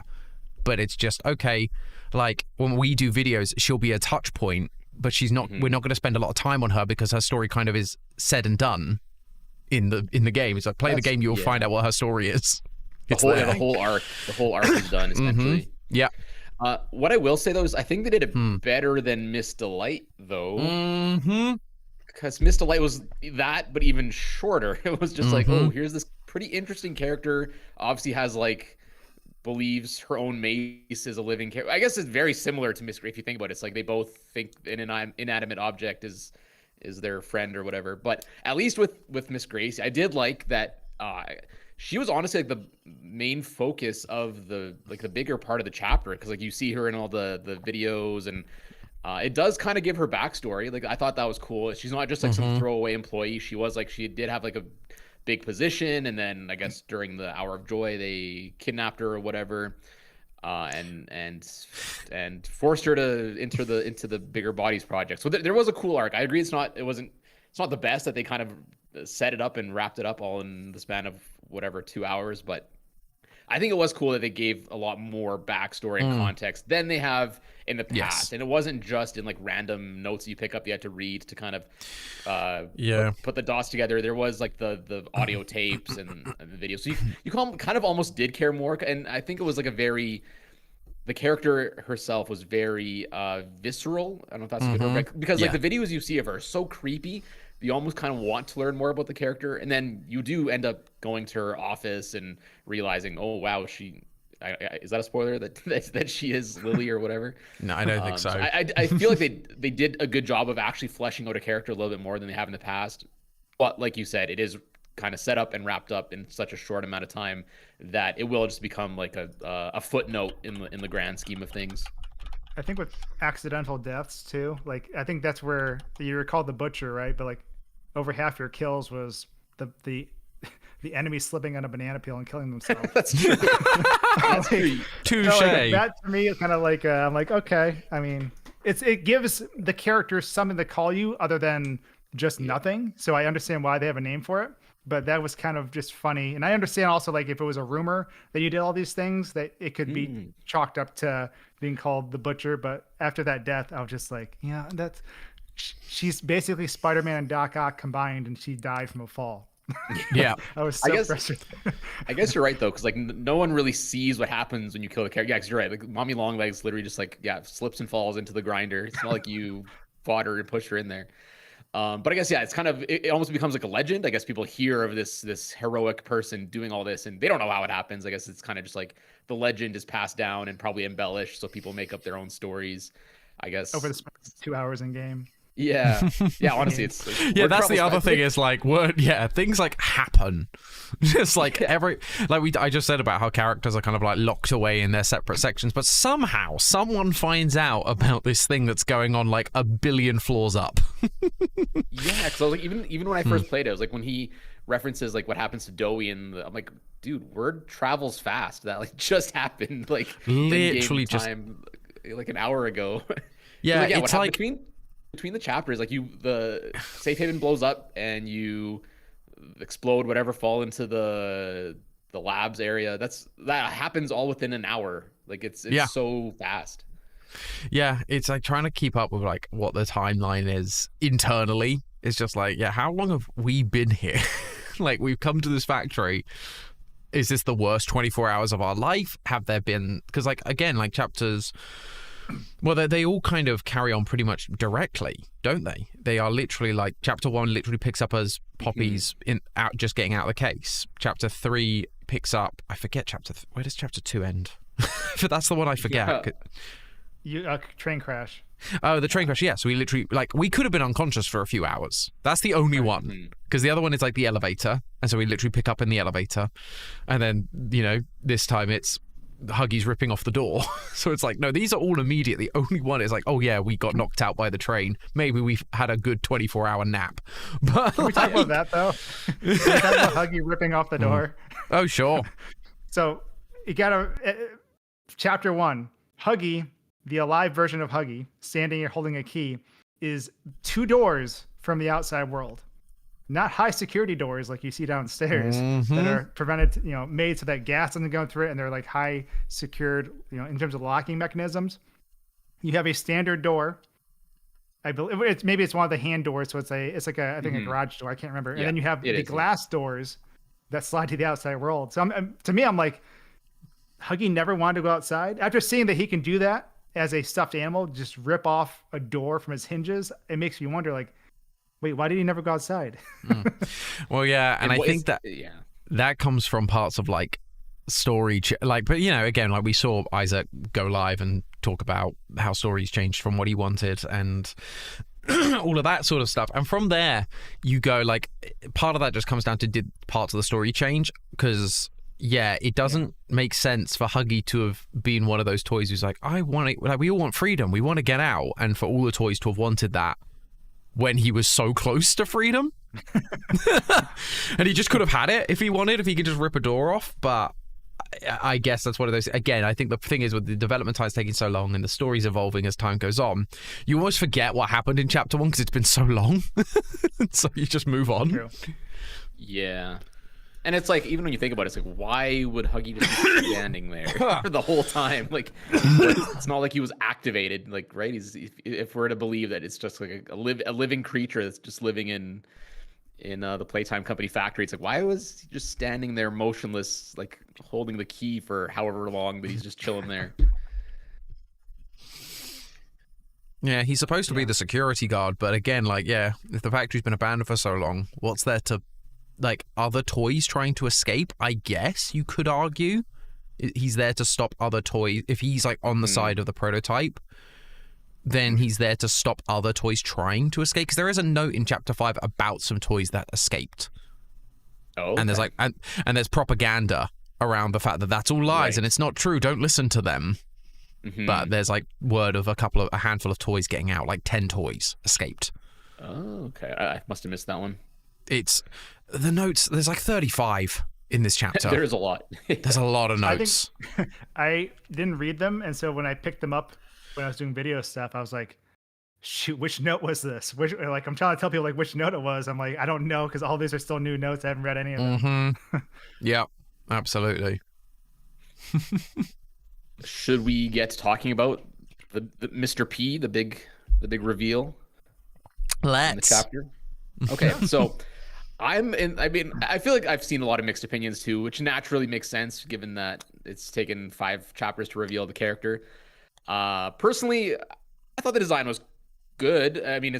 but it's just, okay, like when we do videos, she'll be a touch point, but she's not, we're not going to spend a lot of time on her because her story kind of is said and done in the game. It's like, play the game, you'll find out what her story is. The whole arc is done essentially. Yeah. What I will say though is I think they did it better than Miss Delight though. Because Miss Delight was that, but even shorter. It was just like, oh, here's this pretty interesting character. Obviously has like, believes her own mace is a living character. I guess it's very similar to Miss Gracie if you think about it. It's like they both think an inanimate object is their friend or whatever. But at least with Miss Gracie, I did like that. She was honestly like the main focus of the bigger part of the chapter, because like you see her in all the videos, and it does kind of give her backstory. Like I thought that was cool. She's not just like some throwaway employee. She was like, she did have like a big position, and then I guess during the Hour of Joy they kidnapped her or whatever, and forced her to enter into the Bigger Bodies project. So there was a cool arc. I agree. It's not the best that they kind of set it up and wrapped it up all in the span of whatever 2 hours, but I think it was cool that they gave a lot more backstory and context than they have in the past. And it wasn't just in like random notes you pick up you had to read to kind of put the dots together. There was like the audio tapes and the videos, so you kind of almost did care more. And I think it was like the character herself was very visceral. I don't know if that's a good word, because like the videos you see of her are so creepy. You almost kind of want to learn more about the character, and then you do end up going to her office and realizing, oh wow, is that a spoiler that she is Lily or whatever? No, I don't think so. I feel like they did a good job of actually fleshing out a character a little bit more than they have in the past. But like you said, it is kind of set up and wrapped up in such a short amount of time that it will just become like a footnote in the grand scheme of things. I think with accidental deaths too, like I think that's where you recall the butcher, right? But like over half your kills was the enemy slipping on a banana peel and killing themselves. That's true. That's Touche. Like, that to me is kind of like I'm like, okay. I mean, it gives the characters something to call you other than just nothing. So I understand why they have a name for it. But that was kind of just funny. And I understand also, like, if it was a rumor that you did all these things, that it could be chalked up to being called the Butcher. But after that death, I was just like, yeah, she's basically Spider-Man and Doc Ock combined, and she died from a fall. Yeah. I was so frustrated. I guess you're right, though, because, like, no one really sees what happens when you kill the character. Yeah, because you're right. Like, Mommy Longlegs literally just, like, slips and falls into the grinder. It's not like you fought her and pushed her in there. But I guess, it's kind of, it almost becomes like a legend. I guess people hear of this heroic person doing all this and they don't know how it happens. I guess it's kind of just like the legend is passed down and probably embellished, so people make up their own stories, I guess. Over the 2 hours in game. Yeah, yeah. Honestly, it's like, Yeah, word that's the travels other fast. thing is like word. Yeah, things like happen. Just like I just said about how characters are kind of like locked away in their separate sections, but somehow someone finds out about this thing that's going on like a billion floors up. Yeah, because like even when I first played it, I was like when he references like what happens to Dowie, and I'm like, dude, word travels fast. That like just happened, like Literally in-game just time, like an hour ago. yeah, Like, yeah, what it's happened like between the chapters, like the safe haven blows up and you explode whatever, fall into the labs area. That happens all within an hour. Like it's Yeah. so fast. yeah, it's like trying to keep up with like what the timeline is internally. It's just like, yeah, how long have we been here? Like we've come to this factory. Is this the worst 24 hours of our life? Have there been, because like again, like chapters, well, they all kind of carry on pretty much directly, don't they? They are literally like chapter 1 literally picks up as Poppy's just getting out of the case. Chapter 3 picks up, I forget where does chapter 2 end? But that's the one I forget. Train crash. Oh, the train crash. Yeah, so we literally we could have been unconscious for a few hours. That's the only one, because the other one is like the elevator, and so we literally pick up in the elevator, and then this time it's Huggy's ripping off the door. So it's like, no, these are all immediate. The only one is like, oh yeah, we got knocked out by the train. Maybe we've had a good 24-hour nap. But Can we talk about that though? Can we talk about Huggy ripping off the door? Oh sure. So you gotta chapter 1, Huggy, the alive version of Huggy, standing here holding a key, is 2 doors from the outside world. Not high security doors like you see downstairs that are prevented, made so that gas doesn't go through it, and they're like high secured, in terms of locking mechanisms. You have a standard door. I believe maybe it's one of the hand doors, so it's like I think a garage door. I can't remember. And then you have the glass doors that slide to the outside world. So to me, I'm like, Huggy never wanted to go outside. After seeing that he can do that as a stuffed animal, just rip off a door from its hinges, it makes you wonder, like, wait, why did he never go outside? Well, yeah, and I think that comes from parts of like story, but again, like we saw Isaac go live and talk about how stories changed from what he wanted and all of that sort of stuff. And from there, you go like, part of that just comes down to, did parts of the story change? Because it doesn't make sense for Huggy to have been one of those toys who's like, I want it. Like, we all want freedom. We want to get out, and for all the toys to have wanted that when he was so close to freedom. And he just could have had it if he wanted, if he could just rip a door off. But I guess that's one of those. Again, I think the thing is, with the development time's taking so long and the story's evolving as time goes on, you almost forget what happened in chapter 1 because it's been so long. So you just move on. True. Yeah. And it's like, even when you think about it, it's like, why would Huggy just be standing there for the whole time? Like, it's not like he was activated, like, right? If we're to believe that it's just like a living creature that's just living in the Playtime Company factory, it's like, why was he just standing there motionless, like holding the key for however long, but he's just chilling there? Yeah, he's supposed to be the security guard, but again, like, if the factory's been abandoned for so long, what's there to, like, other toys trying to escape? I guess you could argue he's there to stop other toys. If he's like on the side of the prototype, then he's there to stop other toys trying to escape, because there is a note in chapter 5 about some toys that escaped. Oh, and there's like and there's propaganda around the fact that that's all lies and it's not true, don't listen to them. But there's like word of a handful of toys getting out, like 10 toys escaped. Oh, okay. I must have missed that one. It's the notes, there's like 35 in this chapter. There's a lot. There's a lot of notes. I didn't read them, and so when I picked them up when I was doing video stuff, I was like, shoot, which note was this? I'm trying to tell people like which note it was. I'm like, I don't know, because all these are still new notes. I haven't read any of them. Yeah, absolutely. Should we get to talking about the Mr. P, the big reveal? Let's. In the chapter. Okay, so I feel like I've seen a lot of mixed opinions too, which naturally makes sense given that it's taken 5 chapters to reveal the character. Personally, I thought the design was good. I mean,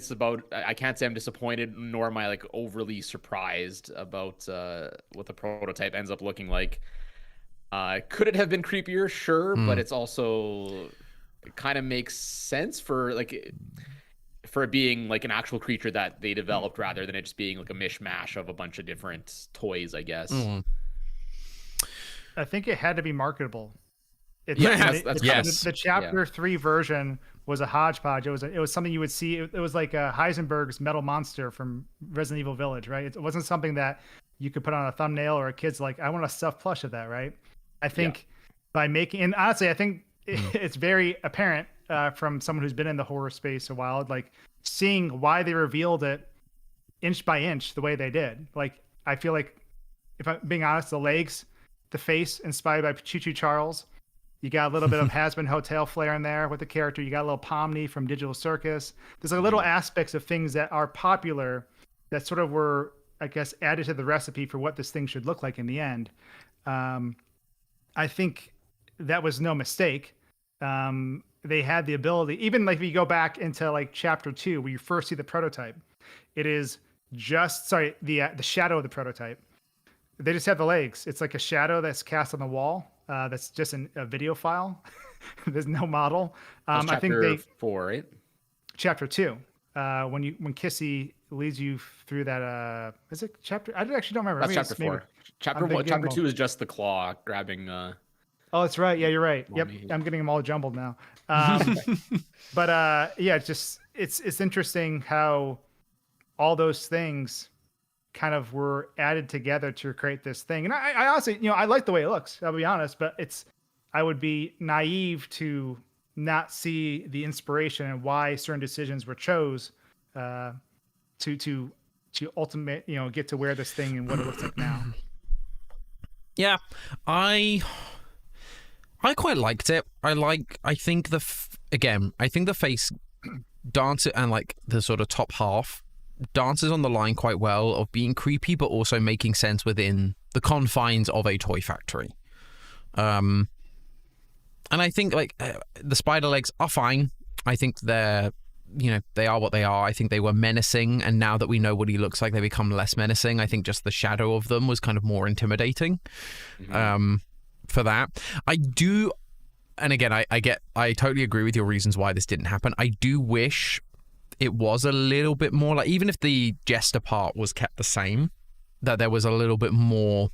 I can't say I'm disappointed, nor am I like overly surprised about what the prototype ends up looking like. Could it have been creepier? Sure, but it's also, it kind of makes sense for like, for it being like an actual creature that they developed rather than it just being like a mishmash of a bunch of different toys, I guess. I think it had to be marketable. Yes. The chapter 3 version was a hodgepodge. It was something you would see. It was like Heisenberg's metal monster from Resident Evil Village, right? It wasn't something that you could put on a thumbnail or a kid's like, I want a stuffed plush of that, right? I think by making, and honestly, I think it's very apparent from someone who's been in the horror space a while, like seeing why they revealed it inch by inch the way they did. Like, I feel like, if I'm being honest, the legs, the face inspired by Choo Choo Charles. You got a little bit of Hazbin Hotel flair in there with the character. You got a little Pomni from Digital Circus. There's like little aspects of things that are popular that sort of were, I guess, added to the recipe for what this thing should look like in the end. I think that was no mistake. They had the ability, even like if you go back into like chapter 2, where you first see the prototype, it is just, the shadow of the prototype. They just have the legs. It's like a shadow that's cast on the wall. That's just a video file. There's no model. I think they 4, right? Chapter 2. When Kissy leads you through that. Is it chapter? I actually don't remember. That's chapter 4. Chapter 2 is just the claw grabbing. Oh, that's right. Yeah, you're right. Yep, I'm getting them all jumbled now. But yeah, it's interesting how all those things kind of were added together to create this thing. And I honestly, I like the way it looks, I'll be honest, but I would be naive to not see the inspiration and why certain decisions were chose to ultimate, get to wear this thing and what it looks like now. Yeah, I quite liked it. I think the face dance and like the sort of top half dances on the line quite well of being creepy but also making sense within the confines of a toy factory. And I think like the spider legs are fine. I think they are what they are. I think they were menacing, and now that we know what he looks like, they become less menacing. I think just the shadow of them was kind of more intimidating. For that, I do, and again, I totally agree with your reasons why this didn't happen. I do wish it was a little bit more like, even if the jester part was kept the same, that there was a little bit more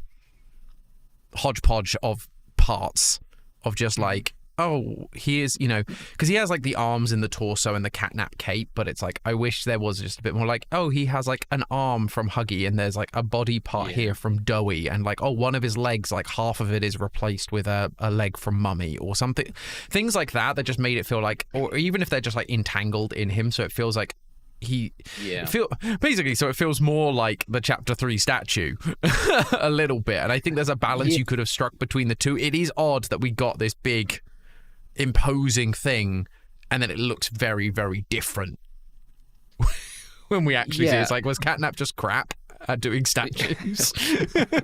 hodgepodge of parts of just like, oh, here's, because he has like the arms in the torso and the catnap cape, but it's like, I wish there was just a bit more like, oh, he has like an arm from Huggy and there's like a body part here from Doughy, and like, oh, one of his legs, like half of it is replaced with a leg from Mummy or something. Things like that just made it feel like, or even if they're just like entangled in him, so it feels like so it feels more like the chapter 3 statue a little bit. And I think there's a balance you could have struck between the two. It is odd that we got this big imposing thing and then it looks very, very different when we actually see it. It's like, was Catnap just crap at doing statues?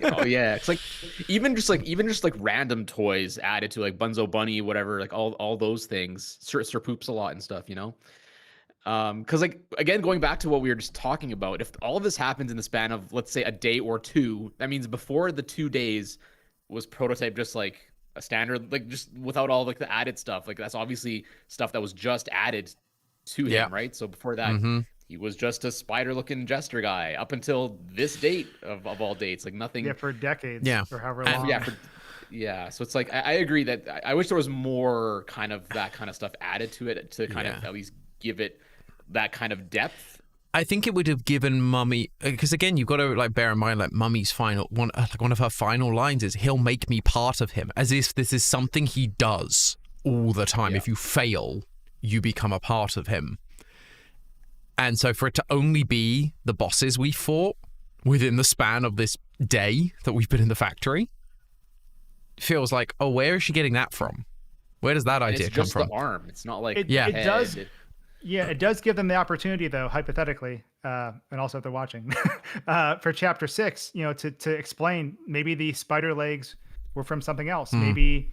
Oh yeah, it's like even just like random toys added to like Bunzo Bunny, whatever, like all those things. Sir Poops a lot and stuff, because like, again, going back to what we were just talking about, if all of this happens in the span of, let's say, a day or two, that means before the 2 days was prototype just like a standard, like just without all like the added stuff, like that's obviously stuff that was just added to him, right? So before that, he was just a spider looking jester guy up until this date of all dates, like nothing. For decades, for however long. So it's like, I agree that I wish there was more kind of that kind of stuff added to it to kind of at least give it that kind of depth. I think it would have given Mummy, because again, you've got to like bear in mind, like Mummy's one of her final lines is, "He'll make me part of him," as if this is something he does all the time. If you fail, you become a part of him. And so for it to only be the bosses we fought within the span of this day that we've been in the factory, feels like, oh, where is she getting that from? Where does that idea come from? It's just the arm. It's not like it does. It does give them the opportunity, though, hypothetically, and also if they're watching, for chapter 6, to explain maybe the spider legs were from something else. Maybe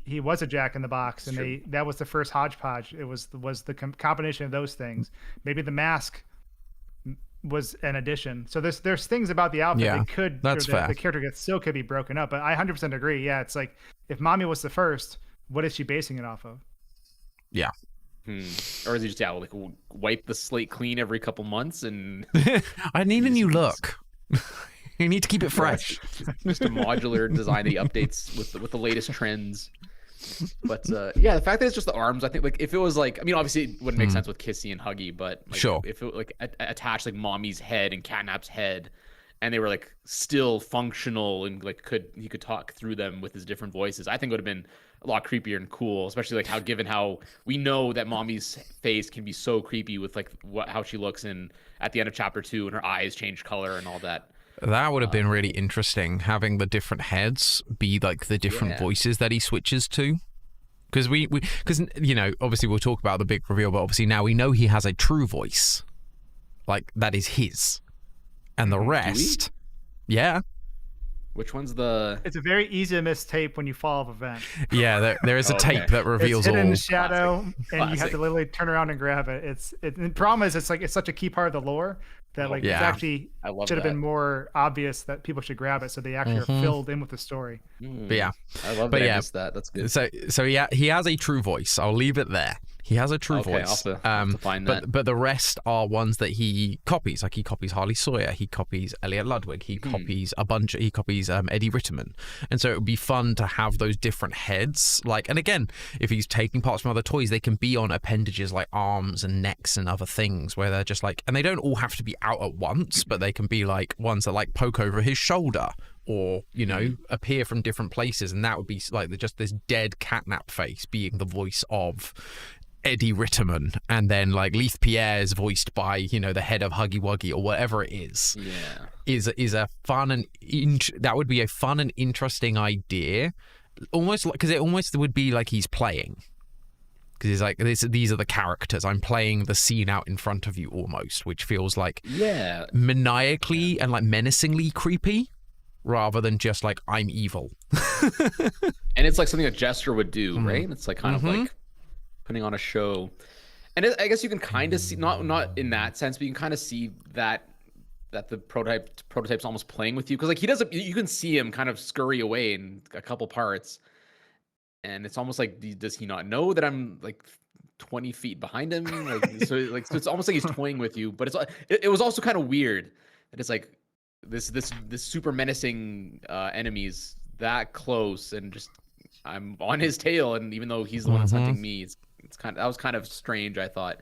he was a Jack in the Box, and that was the first hodgepodge. It was the combination of those things. Maybe the mask was an addition. So there's things about the outfit that could, the character still could be broken up. But I 100% agree. Yeah, it's like if Mommy was the first, what is she basing it off of? Yeah. Or is he just like wipe the slate clean every couple months and? I need a new look. You need to keep it fresh. Just a modular design that he updates with the latest trends. But yeah, the fact that it's just the arms, I think like if it was like, I mean, obviously it wouldn't make sense with Kissy and Huggy, but like, sure, if it like attached like Mommy's head and Catnap's head, and they were like still functional and like he could talk through them with his different voices, I think it would have been a lot creepier and cool, especially like given how we know that Mommy's face can be so creepy with like how she looks in at the end of chapter 2 and her eyes change color and all that. That would have been really interesting, having the different heads be like the different voices that he switches to. Because because you know, obviously we'll talk about the big reveal, but obviously now we know he has a true voice, like that is his, and the rest, yeah. Which one's the? It's a very easy to miss tape when you fall off a vent. Yeah, there is a tape that reveals it's hidden all. in the shadow, Classic. and you have to literally turn around and grab it. The problem is it's such a key part of the lore that like it's actually should have been more obvious that people should grab it, so they actually are filled in with the story. But yeah, I love that. I missed that. That's good. So yeah, he has a true voice. I'll leave it there. He has a true voice. I'll have to find that. But the rest are ones that he copies. Like he copies Harley Sawyer, he copies Elliot Ludwig, he copies he copies Eddie Ritterman. And so it would be fun to have those different heads. Like, and again, if he's taking parts from other toys, they can be on appendages like arms and necks and other things where they're just like, and they don't all have to be out at once, but they can be like ones that like poke over his shoulder or, you know, appear from different places. And that would be like just this dead Catnap face being the voice of Eddie Ritterman, and then like Leith Pierre is voiced by, you know, the head of Huggy Wuggy or whatever it is. Yeah, is a fun and that would be a fun and interesting idea, almost like, because it almost would be like he's playing, because he's like these are the characters, I'm playing the scene out in front of you almost, which feels like maniacally and like menacingly creepy rather than just like I'm evil. And it's like something a Jester would do, right? It's like kind of like putting on a show, and I guess you can kind of see, not in that sense, but you can kind of see that the prototype's almost playing with you, because like you can see him kind of scurry away in a couple parts, and it's almost like, does he not know that I'm like 20 feet behind him? So it's almost like he's toying with you, but it was also kind of weird that it's like this super menacing enemies that close, and just I'm on his tail, and even though he's the one that's hunting me, that was kind of strange, I thought.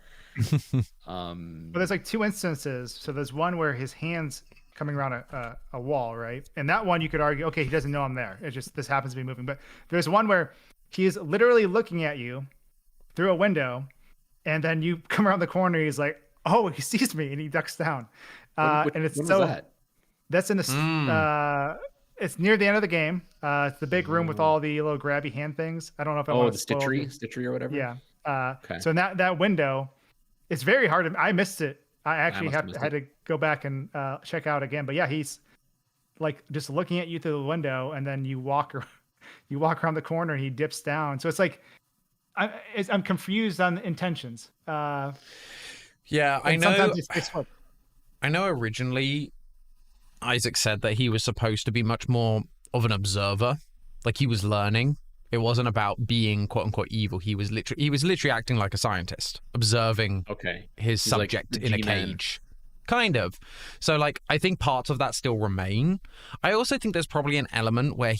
But there's like two instances. So there's one where his hand's coming around a wall, right? And that one you could argue, okay, he doesn't know I'm there. It's just this happens to be moving. But there's one where he is literally looking at you through a window, and then you come around the corner. He's like, oh, he sees me, and he ducks down. And it's that's in the it's near the end of the game. It's the big room with all the little grabby hand things. I don't know if I want to spoil it. Stitchery or whatever. Yeah. Okay. So in that window, it's very hard. I missed it. I actually had to go back and check out again. But yeah, he's like just looking at you through the window, and then you walk around the corner, and he dips down. So it's like I'm confused on the intentions. Yeah, I know. I know originally Isaac said that he was supposed to be much more of an observer, like he was learning. It wasn't about being quote unquote evil. He was literally acting like a scientist, observing his subject like in a cage. Kind of. So like I think parts of that still remain. I also think there's probably an element where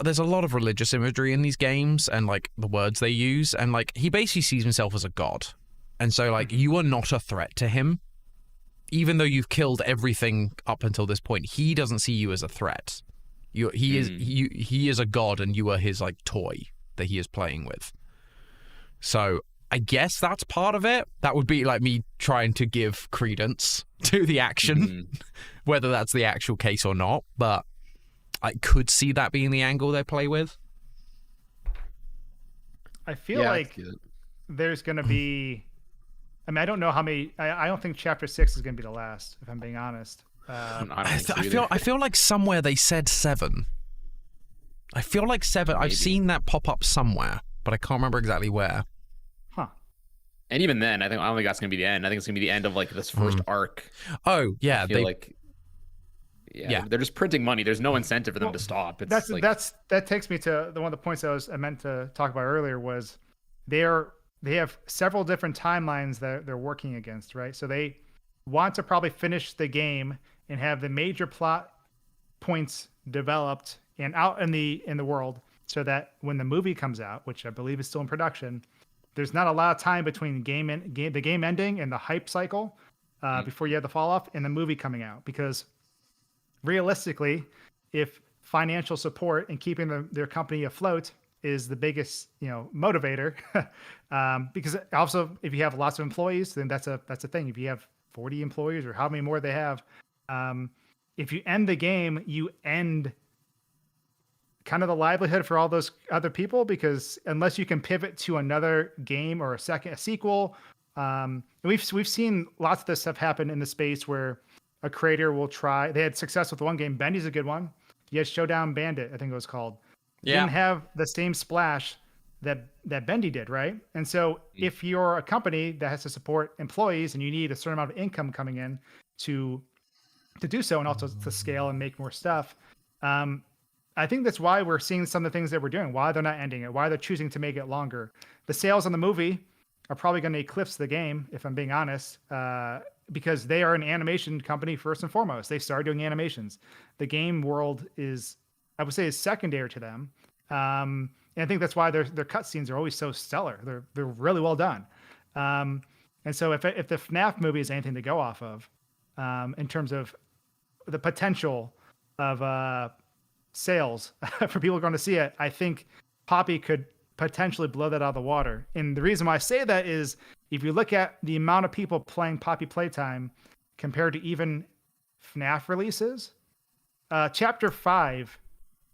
there's a lot of religious imagery in these games and like the words they use, and like he basically sees himself as a god. And so like you are not a threat to him. Even though you've killed everything up until this point, he doesn't see you as a threat. He is a god, and you are his like toy that he is playing with. So I guess that's part of it. That would be like me trying to give credence to the action, whether that's the actual case or not. But I could see that being the angle they play with. I feel like there's going to be... I mean, I don't know how many... I don't think Chapter 6 is going to be the last, if I'm being honest. I feel like somewhere they said 7. I feel like 7. Maybe. I've seen that pop up somewhere, but I can't remember exactly where. Huh. And even then, I don't think that's going to be the end. I think it's going to be the end of like this first arc. Oh, yeah. They're just printing money. There's no incentive for them to stop. That takes me to one of the points I meant to talk about earlier was they have several different timelines that they're working against, right? So they want to probably finish the game and have the major plot points developed and out in the world, so that when the movie comes out, which I believe is still in production, there's not a lot of time between the game ending and the hype cycle before you have the fall off and the movie coming out. Because realistically, if financial support and keeping their company afloat is the biggest, motivator, because also if you have lots of employees, then that's a thing. If you have 40 employees or how many more they have, if you end the game, you end kind of the livelihood for all those other people, because unless you can pivot to another game or a sequel, and we've seen lots of this stuff happen in the space where a creator will try. They had success with one game. Bendy's a good one. He had Showdown Bandit, I think it was called. Yeah. Didn't have the same splash that Bendy did, right? And so if you're a company that has to support employees and you need a certain amount of income coming in to do so, and also to scale and make more stuff, I think that's why we're seeing some of the things that we're doing, why they're not ending it, why they're choosing to make it longer. The sales on the movie are probably going to eclipse the game, if I'm being honest, because they are an animation company first and foremost. They started doing animations. The game world is, I would say, is secondary to them. And I think that's why their cutscenes are always so stellar. They're really well done. And so if the FNAF movie is anything to go off of, in terms of the potential of sales for people going to see it, I think Poppy could potentially blow that out of the water. And the reason why I say that is if you look at the amount of people playing Poppy Playtime compared to even FNAF releases, Chapter 5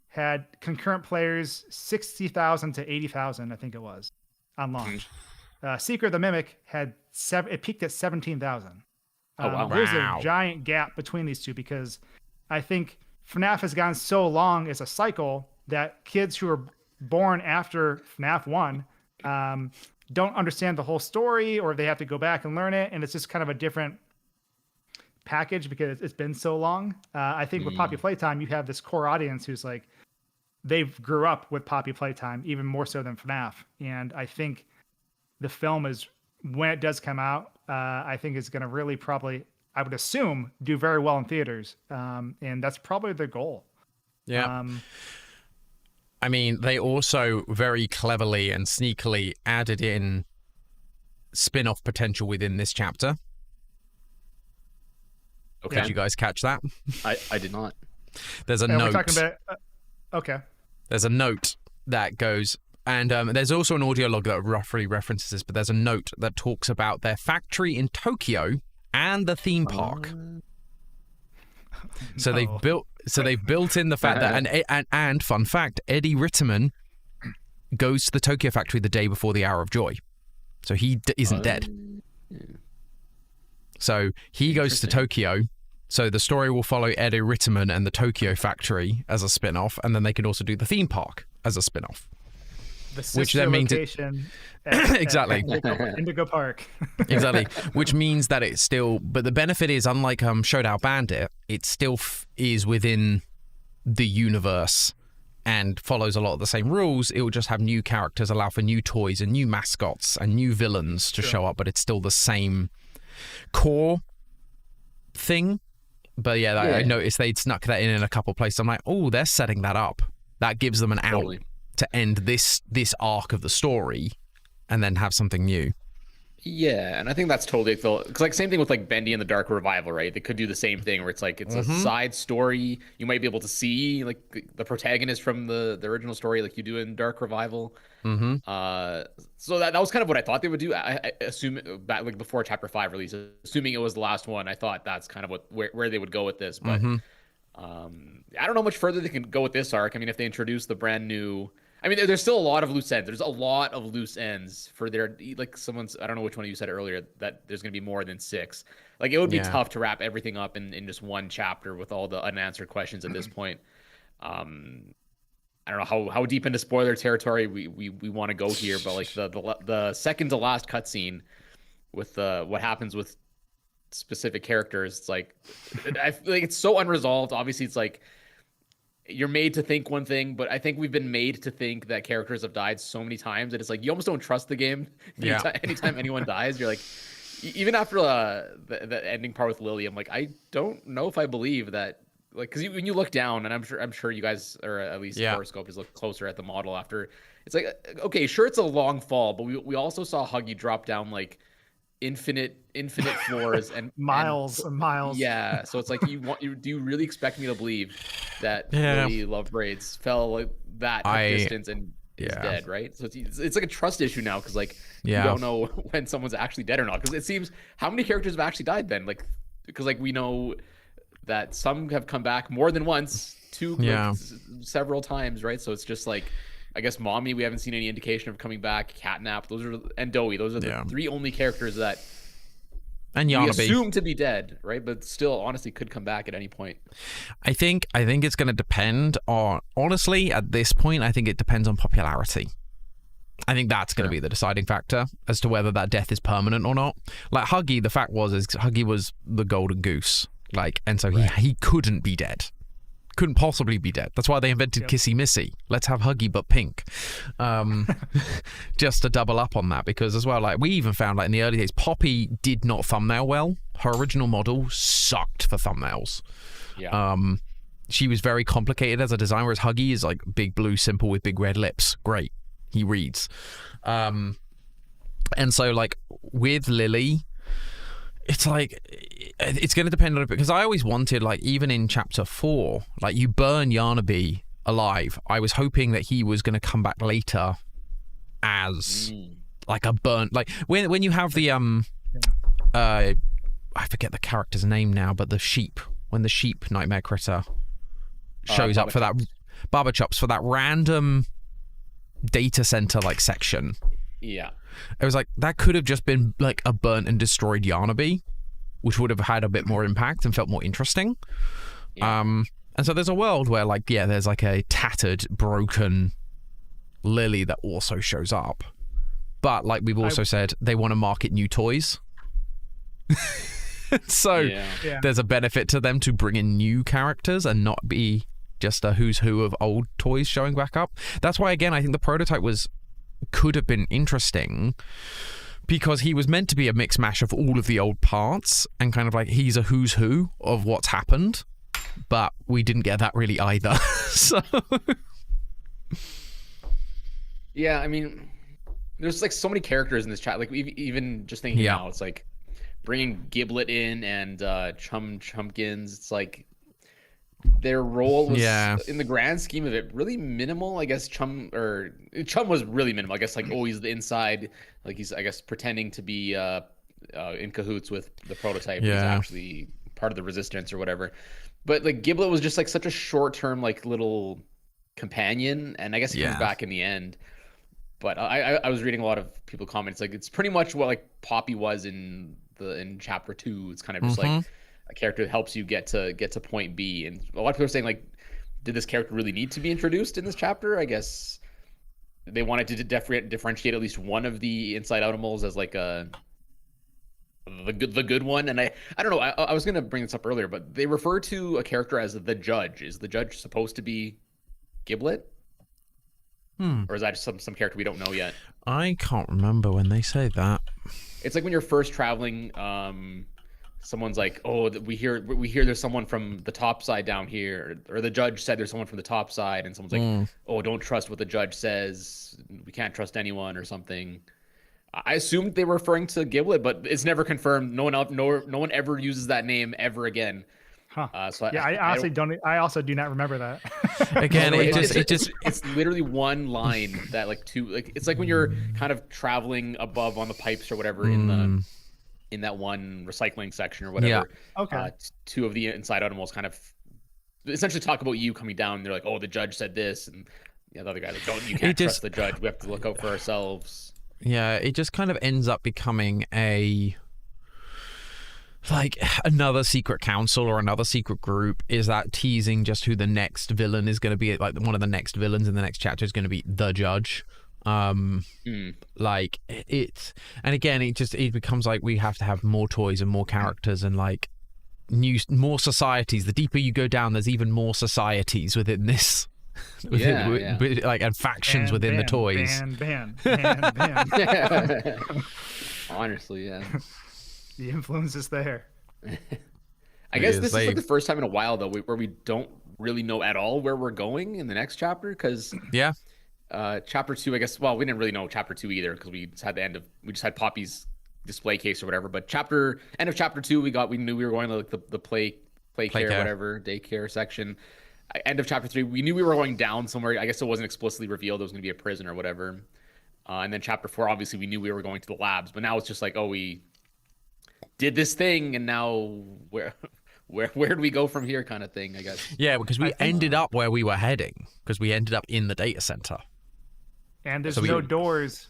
had concurrent players 60,000 to 80,000, I think it was, on launch. Secret of the Mimic it peaked at 17,000. Oh, wow. There's a giant gap between these two, because I think FNAF has gone so long as a cycle that kids who are born after FNAF 1 don't understand the whole story, or they have to go back and learn it, and it's just kind of a different package because it's been so long. I think with Poppy Playtime, you have this core audience who's like, they've grew up with Poppy Playtime even more so than FNAF. And I think the film is, when it does come out, I think it's going to really probably, I would assume, do very well in theaters. And that's probably the goal. Yeah. I mean, they also very cleverly and sneakily added in spin-off potential within this chapter. Okay. Did you guys catch that? I did not. There's a note. We're talking about, okay. There's a note that goes, and there's also an audio log that roughly references this, but there's a note that talks about their factory in Tokyo and the theme park. So they've built in the fact that, and fun fact, Eddie Ritterman goes to the Tokyo factory the day before the Hour of Joy, so he isn't dead. So he goes to Tokyo. So the story will follow Eddie Ritterman and the Tokyo factory as a spin-off, and then they could also do the theme park as a spin-off. Which then means exactly Indigo Park. Exactly, which means that it's still, but the benefit is, unlike Showdown Bandit, it still is within the universe and follows a lot of the same rules. It will just have new characters, allow for new toys and new mascots and new villains to show up, but it's still the same core thing. But yeah, I noticed they'd snuck that in a couple places. I'm like, oh, they're setting that up. That gives them an out to end this arc of the story and then have something new. Yeah, and I think that's totally because like same thing with like Bendy and the Dark Revival, right? They could do the same thing where it's like it's a side story. You might be able to see like the protagonist from the original story, like you do in Dark Revival. So that was kind of what I thought they would do. I assume back like before Chapter 5 release, assuming it was the last one, I thought that's kind of where they would go with this. But I don't know much further they can go with this arc. I mean, if they introduce the brand new. I mean, there's still a lot of loose ends. There's a lot of loose ends for their, like someone's, I don't know which one of you said earlier, that there's going to be more than 6. Like, it would be tough to wrap everything up in just one chapter with all the unanswered questions at this point. I don't know how deep into spoiler territory we want to go here, but like the second to last cutscene with what happens with specific characters, it's like, I feel like it's so unresolved. Obviously, it's like, you're made to think one thing, but I think we've been made to think that characters have died so many times that it's like you almost don't trust the game. Yeah. Anytime anyone dies, you're like, even after the ending part with Lily, I'm like, I don't know if I believe that. Like, because when you look down, and I'm sure you guys, or at least Horoscope, has looked closer at the model after. It's like, okay, sure, it's a long fall, but we also saw Huggy drop down like infinite floors and miles and miles. Yeah, so it's like do you really expect me to believe that Lily Lovebraids fell like that distance and is dead, right? So it's like a trust issue now because like you don't know when someone's actually dead or not, because it seems how many characters have actually died then, like because like we know that some have come back more than once, several times, right? So it's just like, I guess Mommy, we haven't seen any indication of coming back. Catnap, and Doey, those are the three only characters that we assume to be dead, right? But still, honestly, could come back at any point. I think it's going to depend on, honestly, at this point, I think it depends on popularity. I think that's going to be the deciding factor as to whether that death is permanent or not. Like Huggy, the fact was Huggy was the golden goose. Like, and so he couldn't be dead. Couldn't possibly be dead. That's why they invented Kissy Missy. Let's have Huggy but pink. Just to double up on that, because as well, like we even found like in the early days, Poppy did not thumbnail well. Her original model sucked for thumbnails. Yeah. She was very complicated as a designer, whereas Huggy is like big blue, simple with big red lips. Great. He reads. And so like with Lily, it's like it's going to depend on it, because I always wanted, like, even in chapter 4, like you burn Yarnaby alive. I was hoping that he was going to come back later as like a burnt, like when you have the I forget the character's name now, but the sheep, when the sheep nightmare critter shows up for that Baba Chops, for that random data center like section. Yeah. It was like, that could have just been like a burnt and destroyed Yarnaby, which would have had a bit more impact and felt more interesting. Yeah. And so there's a world where like, there's like a tattered, broken Lily that also shows up. But like we've also said, they want to market new toys. So there's a benefit to them to bring in new characters and not be just a who's who of old toys showing back up. That's why, again, I think the prototype could have been interesting, because he was meant to be a mix mash of all of the old parts and kind of like he's a who's who of what's happened, but we didn't get that really either. So yeah, I mean, there's like so many characters in this chat, like even just thinking now, it's like bringing Giblet in and Chumpkins, it's like their role was, in the grand scheme of it, really minimal. I guess Chum was really minimal. I guess like he's the inside, like he's, I guess, pretending to be in cahoots with the prototype. He's actually part of the resistance or whatever. But like Giblet was just like such a short term like little companion, and I guess he comes back in the end. But I was reading a lot of people comments, like it's pretty much what like Poppy was in chapter 2. It's kind of just like a character that helps you get to point B. And a lot of people are saying, like, did this character really need to be introduced in this chapter? I guess they wanted to differentiate at least one of the inside animals as like the good one. And I don't know, I was gonna bring this up earlier, but they refer to a character as the judge. Is the judge supposed to be Giblet? Or is that just some character we don't know yet? I can't remember when they say that. It's like when you're first traveling, someone's like, oh, we hear there's someone from the top side down here, or the judge said there's someone from the top side, and someone's like, oh, don't trust what the judge says, we can't trust anyone, or something. I assumed they were referring to Giblet, but it's never confirmed. No one ever uses that name ever again. So I also do not remember that. Again, it's literally one line that like two, like it's like when you're kind of traveling above on the pipes or whatever in that one recycling section or whatever. Yeah. Okay. Two of the inside animals kind of essentially talk about you coming down. And they're like, oh, the judge said this, and the other guy's like, you can't trust the judge. We have to look out for ourselves. Yeah, it just kind of ends up becoming like another secret council or another secret group. Is that teasing just who the next villain is going to be? Like one of the next villains in the next chapter is going to be the judge. Like it's, and again, it becomes like we have to have more toys and more characters, and like more societies. The deeper you go down, there's even more societies within this. Like, and factions within the toys. Ban. Honestly, yeah. The influence is there. I guess this is like the first time in a while though where we don't really know at all where we're going in the next chapter, because chapter 2, I guess. Well, we didn't really know chapter 2 either, because we just had Poppy's display case or whatever. But end of chapter 2, we knew we were going to like the play care, whatever, daycare section. End of chapter 3, we knew we were going down somewhere. I guess it wasn't explicitly revealed it was going to be a prison or whatever. And then chapter 4, obviously we knew we were going to the labs, but now it's just like, oh, we did this thing, and now where do we go from here, kind of thing, I guess. Yeah, because we ended up where we were heading, because we ended up in the data center. And there's no doors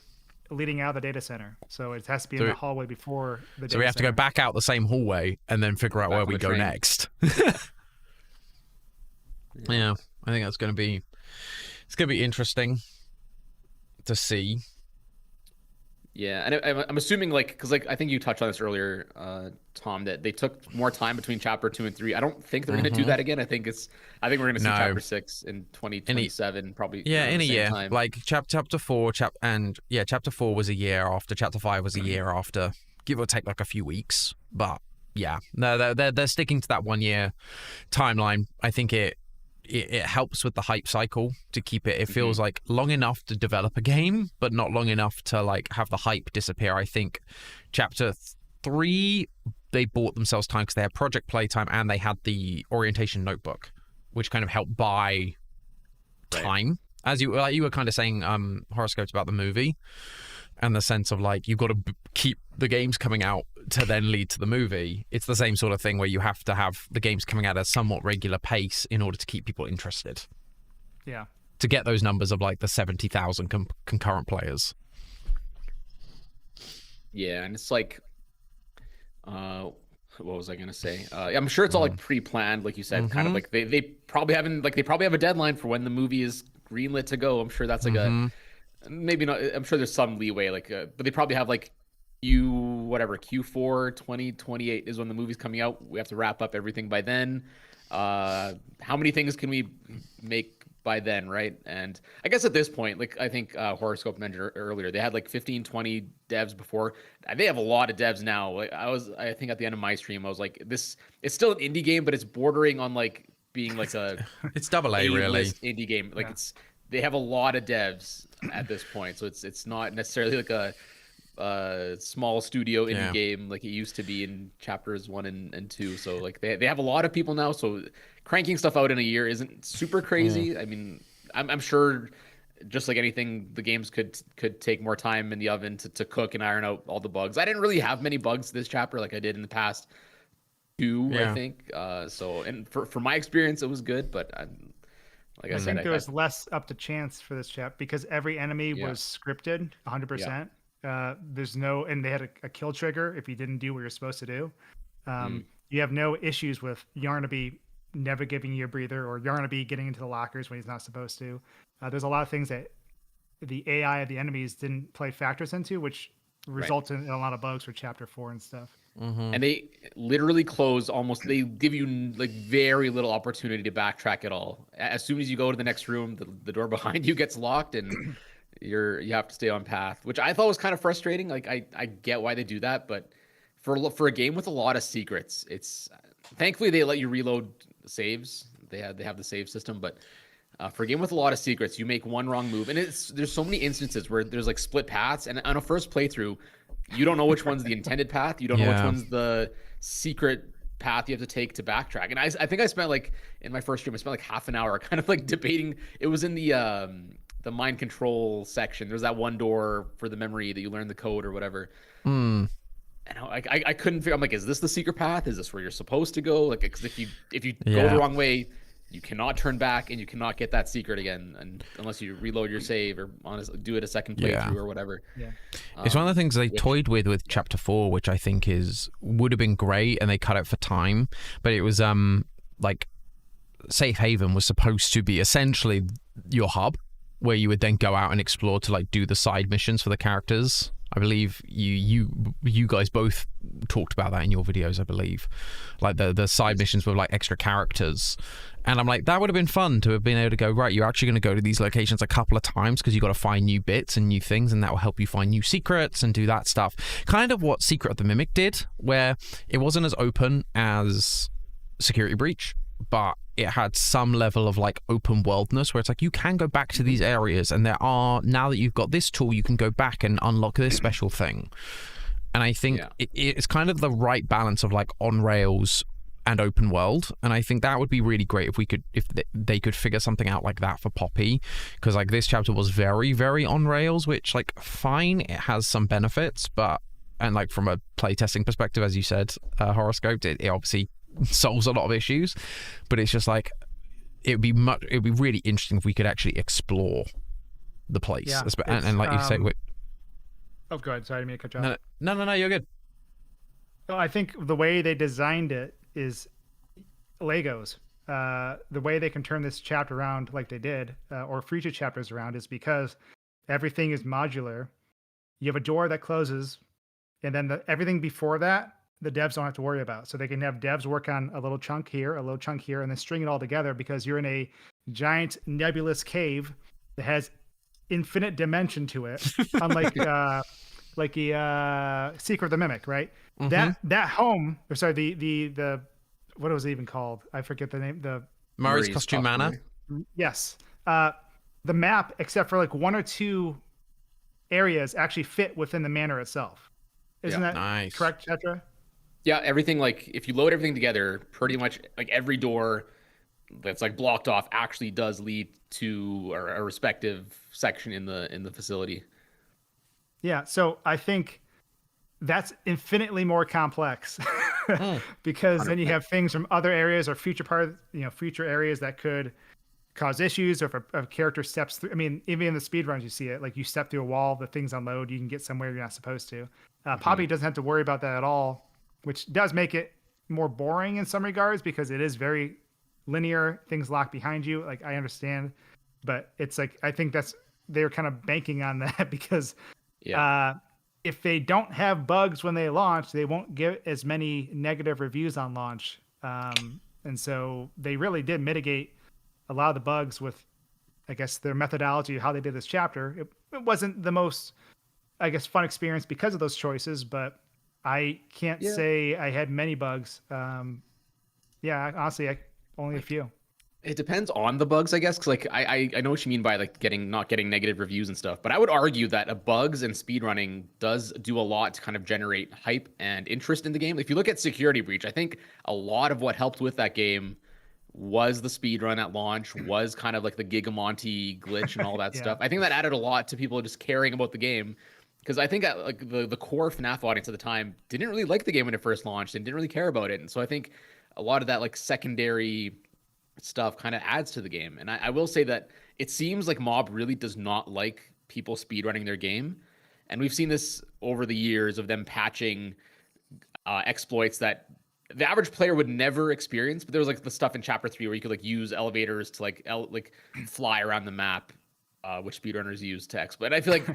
leading out of the data center, so it has to be in the hallway before the data center. So we have to go back out the same hallway and then figure out where we go next. Yeah, I think it's going to be interesting to see. Yeah, and I'm assuming, like, because like I think you touched on this earlier, Tom, that they took more time between chapter 2 and 3. I don't think they're going to do that again. I think we're going to see chapter 6 in 2027, probably. Yeah, in a year. Time. Like chapter 4, chapter 4 was a year after. Chapter 5 was a year after, give or take like a few weeks. But yeah, no, they're sticking to that 1 year timeline. I think it helps with the hype cycle to keep it. It feels like long enough to develop a game, but not long enough to like have the hype disappear. I think chapter 3, they bought themselves time because they had Project Playtime and they had the orientation notebook, which kind of helped buy time. As you were kind of saying, horoscopes about the movie, and the sense of like you've got to keep the games coming out to then lead to the movie. It's the same sort of thing where you have to have the games coming out at a somewhat regular pace in order to keep people interested. Yeah. To get those numbers of like the 70,000 concurrent players. Yeah, and it's like, what was I gonna say? I'm sure it's all like pre-planned, like you said, kind of like they probably haven't, like they probably have a deadline for when the movie is greenlit to go. I'm sure that's like maybe not. I'm sure there's some leeway, like, but they probably have like Q4 2028 is when the movie's coming out. We have to wrap up everything by then. How many things can we make by then, right? And I guess at this point, like I think Horoscope mentioned earlier, they had like 15-20 devs before. They have a lot of devs now. Like I think at the end of my stream, I was like, it's still an indie game, but it's bordering on like being like a it's AA really indie game. Like they have a lot of devs at this point, so it's not necessarily like a small studio indie game like it used to be in chapters 1 and 2. So like they have a lot of people now, so cranking stuff out in a year isn't super crazy. I mean, I'm sure just like anything, the games could take more time in the oven to cook and iron out all the bugs. I didn't really have many bugs this chapter like I did in the past 2, I think. So, and for my experience, it was good, but like I said, think there was less up to chance for this chapter because every enemy was scripted 100%. There's no, and they had a kill trigger if you didn't do what you're supposed to do. You have no issues with Yarnaby never giving you a breather or Yarnaby getting into the lockers when he's not supposed to. There's a lot of things that the AI of the enemies didn't play factors into, which resulted in a lot of bugs for chapter 4 and stuff. And they literally close they give you like very little opportunity to backtrack at all. As soon as you go to the next room, the door behind you gets locked and you have to stay on path, which I thought was kind of frustrating. Like I get why they do that, but for a game with a lot of secrets, it's thankfully they let you reload saves. They have the save system, but for a game with a lot of secrets, you make one wrong move, and there's so many instances where there's like split paths, and on a first playthrough, you don't know which one's the intended path. You don't know which one's the secret path you have to take to backtrack. And I think I spent like in my first stream, I spent like half an hour kind of like debating. It was in the mind control section. There's that one door for the memory that you learn the code or whatever. And I couldn't figure. I'm like, is this the secret path? Is this where you're supposed to go? Like, because if you go the wrong way, you cannot turn back and you cannot get that secret again, and unless you reload your save or do it a second playthrough or whatever. It's one of the things they toyed with chapter 4, which I think would have been great, and they cut it for time. But it was like Safe Haven was supposed to be essentially your hub, where you would then go out and explore to like do the side missions for the characters. I believe you guys both talked about that in your videos, I believe. Like the side missions with like extra characters. And I'm like, that would have been fun to have been able to go, right, you're actually going to go to these locations a couple of times because you got to find new bits and new things, and that will help you find new secrets and do that stuff. Kind of what Secret of the Mimic did, where it wasn't as open as Security Breach, but it had some level of like open worldness where it's like you can go back to these areas, and there are, now that you've got this tool, you can go back and unlock this special thing. And I think it's kind of the right balance of like on rails and open world, and I think that would be really great if they could figure something out like that for Poppy, because like this chapter was very, very on rails, which like fine, it has some benefits, but and like from a playtesting perspective, as you said, Horoscope, it obviously solves a lot of issues, but it's just like it'd be really interesting if we could actually explore the place. Yeah, and like you say, oh, go ahead. Sorry, I didn't mean to cut you off. No, you're good. So I think the way they designed it is Legos. The way they can turn this chapter around like they did, or future chapters around, is because everything is modular. You have a door that closes, and then everything before that, the devs don't have to worry about. So they can have devs work on a little chunk here, a little chunk here, and then string it all together, because you're in a giant nebulous cave that has infinite dimension to it, unlike like the Secret of the Mimic, right? Mm-hmm. That home, or sorry, the what was it even called? I forget the name. The Murray's Costume Manor. Yes. The map, except for like one or two areas, actually fit within the manor itself. Isn't that nice? Correct, Tetra? Yeah, everything, like if you load everything together, pretty much like every door that's like blocked off actually does lead to a respective section in the facility. Yeah, so I think that's infinitely more complex because 100%. Then you have things from other areas or future areas that could cause issues, or if a character steps through. I mean, even in the speedruns, you see it. Like you step through a wall, the things unload, you can get somewhere you're not supposed to. Poppy doesn't have to worry about that at all, which does make it more boring in some regards because it is very linear. Things lock behind you. Like I understand, but it's like, I think they're kind of banking on that because if they don't have bugs when they launch, they won't get as many negative reviews on launch. And so they really did mitigate a lot of the bugs with, I guess, their methodology of how they did this chapter. It wasn't the most, I guess, fun experience because of those choices, but I can't say I had many bugs. Honestly, only a few. It depends on the bugs, I guess, because like I know what you mean by like not getting negative reviews and stuff, but I would argue that bugs and speedrunning does do a lot to kind of generate hype and interest in the game. If you look at Security Breach, I think a lot of what helped with that game was the speedrun at launch, was kind of like the Gigamonti glitch and all that stuff. I think that added a lot to people just caring about the game, because I think like the core FNAF audience at the time didn't really like the game when it first launched and didn't really care about it. And so I think a lot of that like secondary stuff kind of adds to the game. And I will say that it seems like Mob really does not like people speedrunning their game. And we've seen this over the years of them patching exploits that the average player would never experience. But there was like the stuff in Chapter 3 where you could like use elevators to like fly around the map, which speedrunners use to exploit. And I feel like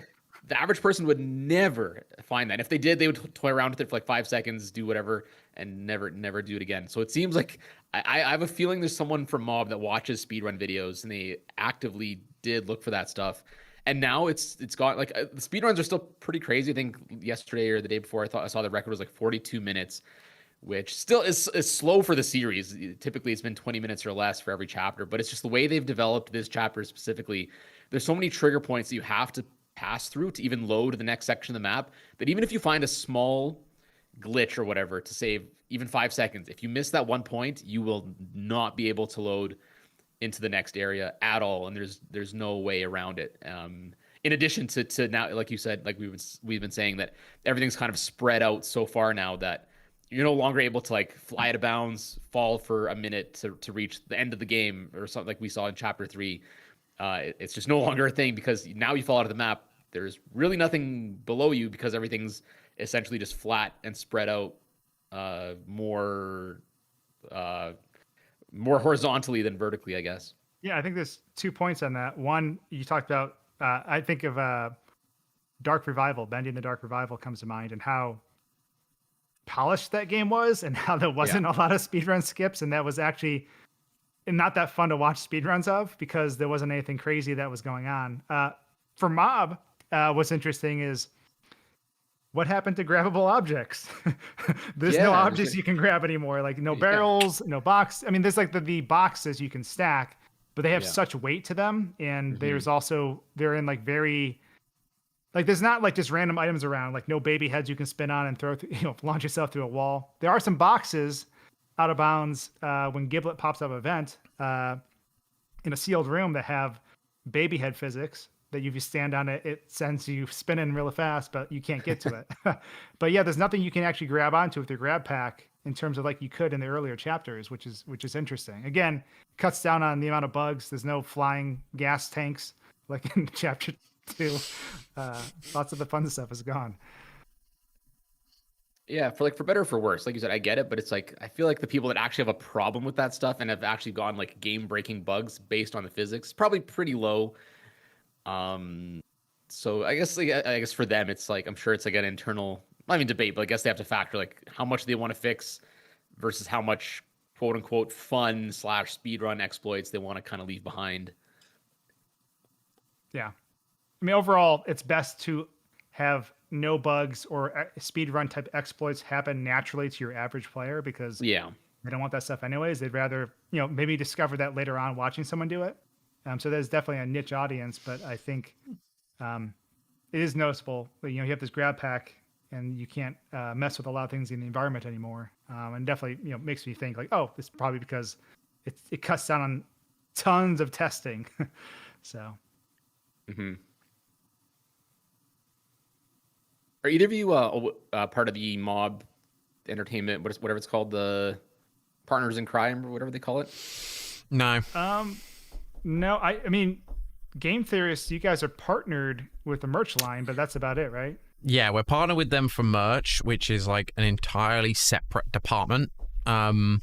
the average person would never find that. If they did, they would toy around with it for like 5 seconds, do whatever, and never do it again. So it seems like I have a feeling there's someone from Mob that watches speedrun videos, and they actively did look for that stuff. And now it's got like the speedruns are still pretty crazy. I think yesterday or the day before, I saw the record was like 42 minutes, which still is slow for the series. Typically, it's been 20 minutes or less for every chapter, but it's just the way they've developed this chapter specifically. There's so many trigger points that you have to pass through to even load the next section of the map, that even if you find a small glitch or whatever to save even 5 seconds, if you miss that one point, you will not be able to load into the next area at all, and there's no way around it. In addition to now, like you said, like we've been saying, that everything's kind of spread out so far now that you're no longer able to like fly out of bounds, fall for a minute to reach the end of the game or something like we saw in Chapter 3. It's just no longer a thing, because now you fall out of the map. There's really nothing below you because everything's essentially just flat and spread out more horizontally than vertically, I guess. Yeah, I think there's 2 points on that. One, you talked about, I think of Dark Revival, Bendy and the Dark Revival comes to mind, and how polished that game was, and how there wasn't a lot of speedrun skips, and that was actually not that fun to watch speedruns of because there wasn't anything crazy that was going on. For Mob, what's interesting is what happened to grabbable objects? There's no objects you can grab anymore, like no barrels, no box. I mean, there's like the boxes you can stack, but they have such weight to them, and there's also they're in like very like there's not like just random items around, like no baby heads you can spin on and throw launch yourself through a wall. There are some boxes out of bounds when Giblet pops up event in a sealed room that have baby head physics that if you stand on it, it sends you spinning really fast, but you can't get to it. But yeah, there's nothing you can actually grab onto with your grab pack in terms of like you could in the earlier chapters, which is interesting. Again, cuts down on the amount of bugs. There's no flying gas tanks like in chapter 2. Lots of the fun stuff is gone. Yeah, for better or for worse. Like you said, I get it, but it's like I feel like the people that actually have a problem with that stuff and have actually gone like game-breaking bugs based on the physics probably pretty low. So I guess for them it's like I'm sure it's like an internal, not even debate, but I guess they have to factor like how much they want to fix versus how much quote unquote fun / speedrun exploits they want to kind of leave behind. Yeah, I mean overall it's best to have no bugs or speedrun type exploits happen naturally to your average player because they don't want that stuff anyways. They'd rather maybe discover that later on watching someone do it. So there's definitely a niche audience, but I think it is noticeable. You have this grab pack, and you can't mess with a lot of things in the environment anymore. And definitely, makes me think like, oh, this is probably because it cuts down on tons of testing. So. Mm-hmm. Are either of you part of the Mob Entertainment, whatever it's called, the Partners in Crime or whatever they call it? No. No, I mean, Game Theorists, you guys are partnered with the merch line, but that's about it, right? Yeah, we're partnered with them for merch, which is like an entirely separate department. And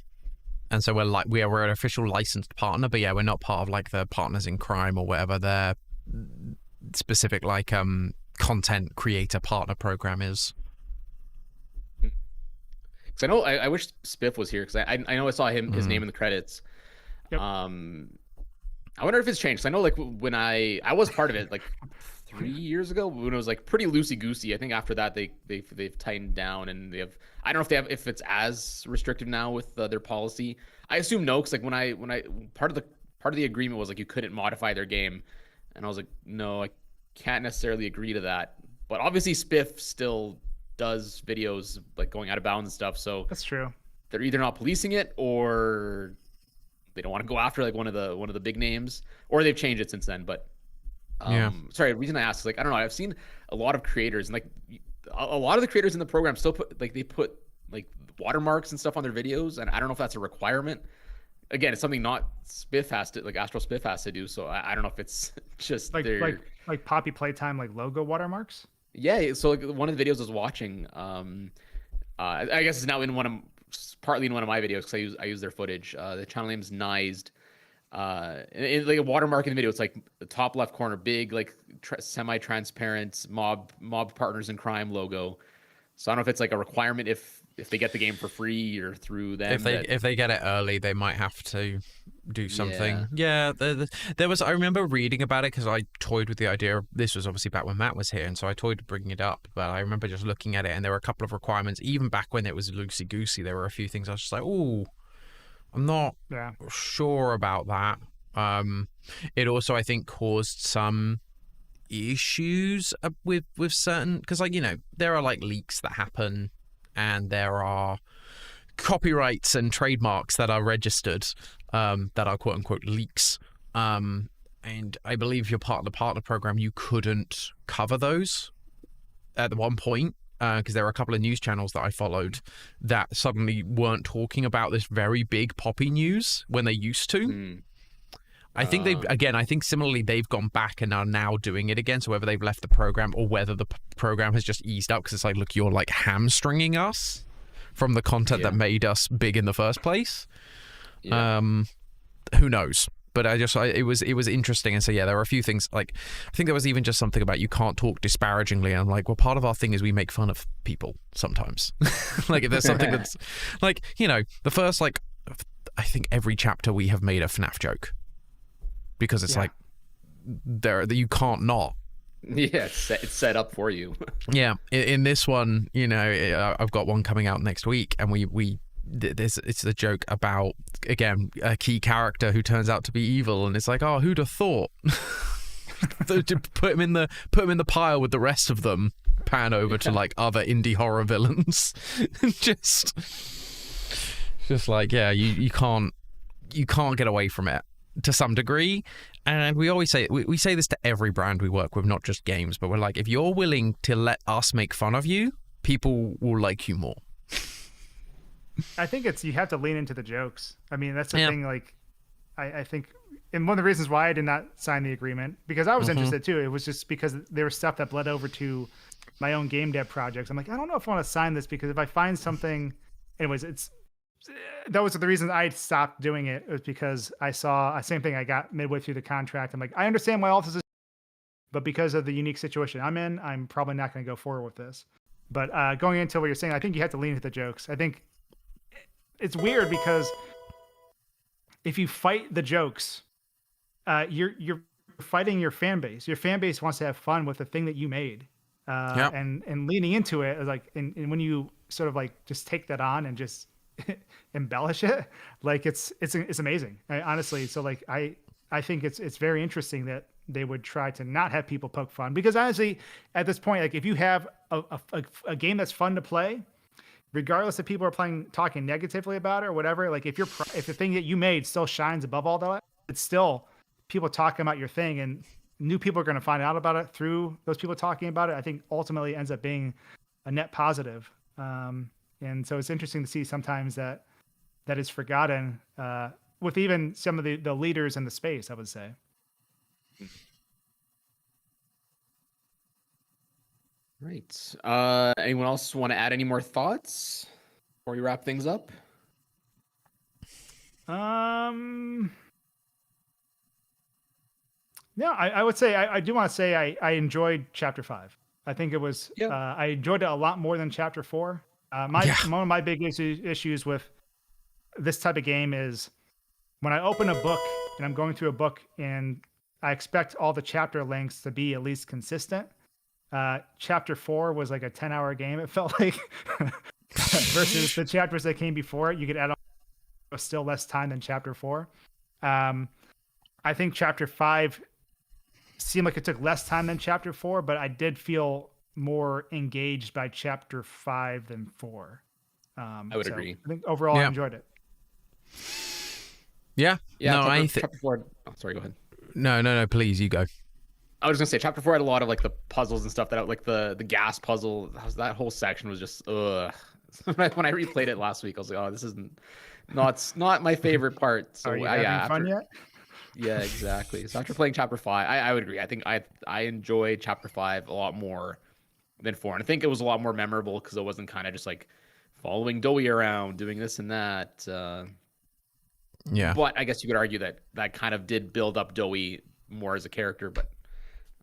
so we're an official licensed partner, but yeah, we're not part of like the Partners in Crime or whatever their specific like content creator partner program is. Because I know I wish Spiff was here because I know I saw his name in the credits. Yep. I wonder if it's changed. I know like when I was part of it like 3 years ago when it was like pretty loosey goosey. I think after that they've tightened down and I don't know if it's as restrictive now with their policy. I assume no, because like when I part of the agreement was like you couldn't modify their game, and I was like no, I can't necessarily agree to that. But obviously Spiff still does videos like going out of bounds and stuff. So that's true. They're either not policing it or they don't want to go after like one of the big names, or they've changed it since then. But sorry, the reason I asked is like I don't know. I've seen a lot of creators and like a lot of the creators in the program still put like watermarks and stuff on their videos, and I don't know if that's a requirement. Again, it's something not Spiff has to like Astral Spiff has to do. So I don't know if it's just like Poppy Playtime like logo watermarks. Yeah, so like one of the videos I was watching, I guess it's now partly in one of my videos because I use their footage. The channel name is Nized. And like a watermark in the video, it's like the top left corner, big like semi-transparent mob Partners in Crime logo. So I don't know if it's like a requirement if they get the game for free or through them. If they get it early, they might have to do something. Yeah, there was. I remember reading about it because I toyed with the idea. This was obviously back when Matt was here, and so I toyed with bringing it up. But I remember just looking at it, and there were a couple of requirements. Even back when it was loosey goosey, there were a few things I was just like, "Oh, I'm not sure about that." It also, I think, caused some issues with certain because there are like leaks that happen, and there are copyrights and trademarks that are registered that are quote unquote leaks, and I believe you're part of the partner program, you couldn't cover those at the one point because there were a couple of news channels that I followed that suddenly weren't talking about this very big Poppy news when they used to. I think I think similarly they've gone back and are now doing it again. So whether they've left the program or whether the program has just eased up because it's like, look, you're like hamstringing us from the content that made us big in the first place. Who knows? But it was interesting. And so, yeah, there were a few things, like, I think there was even just something about you can't talk disparagingly. And I'm like, well, part of our thing is we make fun of people sometimes. Like, if there's something that's, like, you know, the first, like, I think every chapter we have made a FNAF joke. Because it's like, you can't not. Yeah, it's set up for you. Yeah, in this one, you know, I've got one coming out next week, and it's a joke about, again, a key character who turns out to be evil, and it's like, oh, who'd have thought? put him in the pile with the rest of them. Pan over to like other indie horror villains. just like, yeah, you can't get away from it to some degree. And we always say, we say this to every brand we work with, not just games, but we're like, if you're willing to let us make fun of you, people will like you more. I think you have to lean into the jokes. I mean, that's the thing. Like, I think, and one of the reasons why I did not sign the agreement, because I was interested too. It was just because there was stuff that bled over to my own game dev projects. I'm like, I don't know if I want to sign this, because if I find something, anyways, that was the reason I stopped doing it. It was because I saw same thing I got midway through the contract. I'm like, I understand why all this is, but because of the unique situation I'm in, I'm probably not going to go forward with this. But going into what you're saying, I think you have to lean into the jokes. I think it's weird because if you fight the jokes, you're fighting your fan base. Your fan base wants to have fun with the thing that you made, and leaning into it, like, and when you sort of like just take that on and just embellish it, like it's amazing, honestly. So like I think it's very interesting that they would try to not have people poke fun, because honestly, at this point, like, if you have a game that's fun to play, regardless if people are talking negatively about it or whatever, like if the thing that you made still shines above all that, it's still people talking about your thing, and new people are going to find out about it through those people talking about it. I think ultimately ends up being a net positive. And so it's interesting to see sometimes that is forgotten with even some of the leaders in the space, I would say. Right. Anyone else want to add any more thoughts before we wrap things up? Yeah, I would say I do want to say I enjoyed Chapter 5. I think it was I enjoyed it a lot more than Chapter 4. One of my big issues with this type of game is when I open a book and I'm going through a book and I expect all the chapter lengths to be at least consistent. Chapter 4 was like a 10-hour game, it felt like, versus the chapters that came before it. You could add on still less time than Chapter 4. I think Chapter 5 seemed like it took less time than Chapter 4, but I did feel more engaged by Chapter 5 than 4. I would agree. I think overall I enjoyed it. Yeah. No, Chapter 4. Oh, sorry, go ahead. No, please, you go. I was gonna say Chapter 4 had a lot of like the puzzles and stuff like the gas puzzle. That whole section was just ugh. When I replayed it last week, I was like, oh, this isn't not my favorite part. So are you having fun yet? Yeah, exactly. So after playing Chapter 5, I would agree. I think I enjoyed Chapter 5 a lot more than 4, and I think it was a lot more memorable because it wasn't kind of just like following Dowie around doing this and that. Yeah. But I guess you could argue that kind of did build up Dowie more as a character, but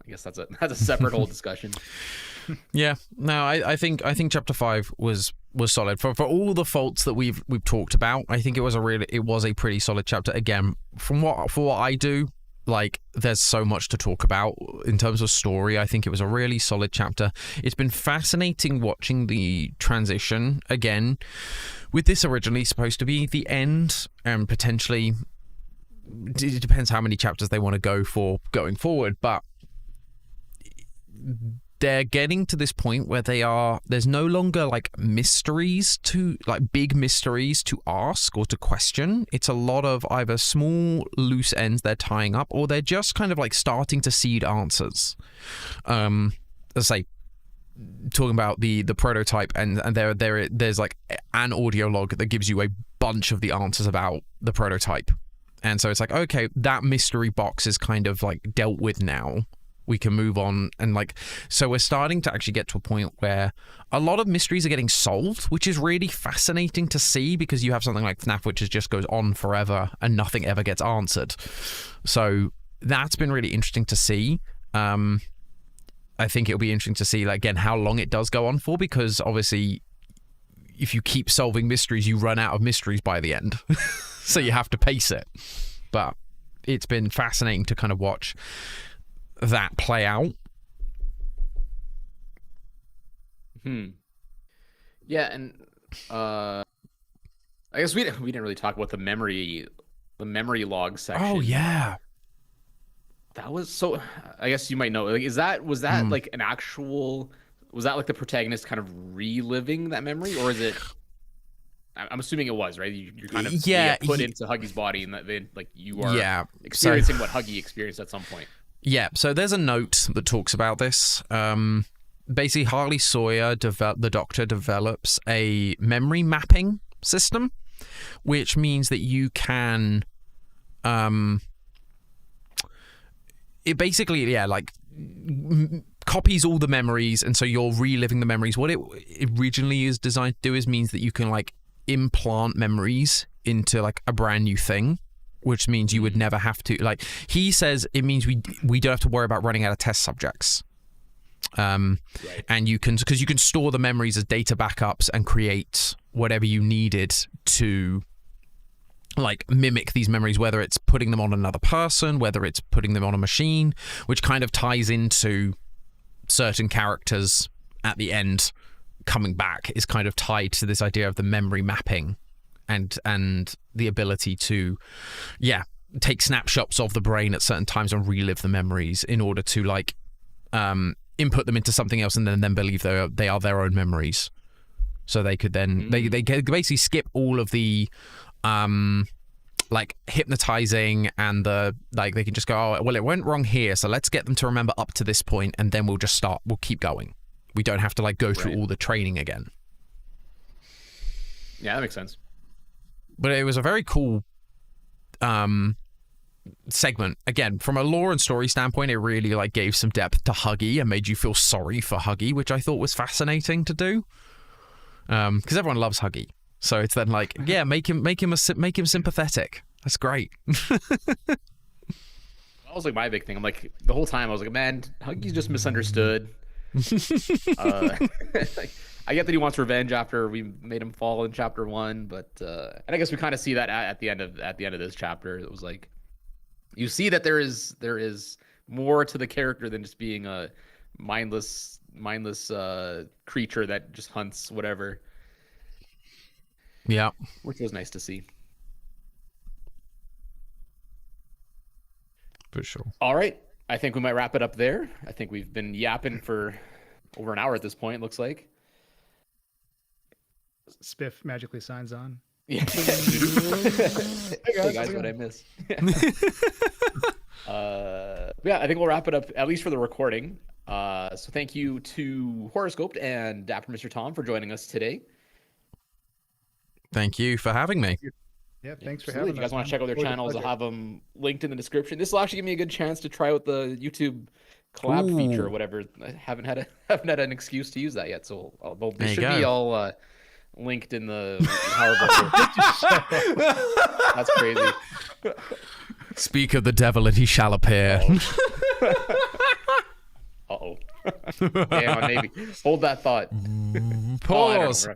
I guess that's a separate whole discussion. Yeah. No, I think Chapter 5 was solid for all the faults that we've talked about. I think it was a pretty solid chapter. Again, for what I do, like, there's so much to talk about in terms of story. I think it was a really solid chapter. It's been fascinating watching the transition again, with this originally supposed to be the end, and potentially it depends how many chapters they want to go for going forward, but they're getting to this point where there's no longer like big mysteries to ask or to question. It's a lot of either small loose ends they're tying up, or they're just kind of like starting to seed answers. Let's say, talking about the prototype, and there's like an audio log that gives you a bunch of the answers about the prototype. And so it's like, okay, that mystery box is kind of like dealt with now. we can move on. And like, so we're starting to actually get to a point where a lot of mysteries are getting solved, which is really fascinating to see, because you have something like FNAF which just goes on forever and nothing ever gets answered. So that's been really interesting to see. I think it'll be interesting to see, like, again, how long it does go on for, because obviously if you keep solving mysteries, you run out of mysteries by the end. So you have to pace it. But it's been fascinating to kind of watch that play out. Yeah, and I guess we didn't really talk about the memory log section. Oh yeah, that was so. I guess you might know. Like, was that like an actual? Was that like the protagonist kind of reliving that memory, or is it? I'm assuming it was, right. You're kind of put into Huggy's body, and that they, like, you are experiencing what Huggy experienced at some point. Yeah. So there's a note that talks about this. Basically, Harley Sawyer, the Doctor, develops a memory mapping system, which means that you can, it basically, copies all the memories, and so you're reliving the memories. What it originally is designed to do means that you can, like, implant memories into, like, a brand new thing, which means you would never have to, like, he says it means we don't have to worry about running out of test subjects. Right. And you can, because you can store the memories as data backups and create whatever you needed to, like, mimic these memories, whether it's putting them on another person, whether it's putting them on a machine, which kind of ties into certain characters at the end coming back, is kind of tied to this idea of the memory mapping and the ability to take snapshots of the brain at certain times and relive the memories in order to, like, input them into something else and then believe they are their own memories. So they could then they can basically skip all of the like hypnotizing and the, like, they can just go, oh well, it went wrong here, so let's get them to remember up to this point, and then we'll keep going. We don't have to, like, go through all the training again. Yeah, that makes sense. But it was a very cool segment. Again, from a lore and story standpoint, it really, like, gave some depth to Huggy and made you feel sorry for Huggy, which I thought was fascinating to do. Because everyone loves Huggy, so it's then like, yeah, make him sympathetic. That's great. That was, like, my big thing. I'm like, the whole time I was like, man, Huggy's just misunderstood. Like, I get that he wants revenge after we made him fall in chapter 1, but and I guess we kind of see that at the end of this chapter. It was like, you see that there is more to the character than just being a mindless creature that just hunts whatever. Yeah, which was nice to see. For sure. All right, I think we might wrap it up there. I think we've been yapping for over an hour at this point, looks like. Spiff magically signs on. Yeah. Hey guys, what I missed. Yeah, I think we'll wrap it up, at least for the recording. So thank you to Horoscoped and Dapper Mr. Tom for joining us today. Thank you for having me. Yeah, thanks for having us. If you guys want to check out their channels, I'll have them linked in the description. This will actually give me a good chance to try out the YouTube collab feature or whatever. I haven't had an excuse to use that yet, so they should be all linked in the That's crazy. Speak of the devil and he shall appear. Uh-oh. Damn, maybe. Hold that thought. Pause.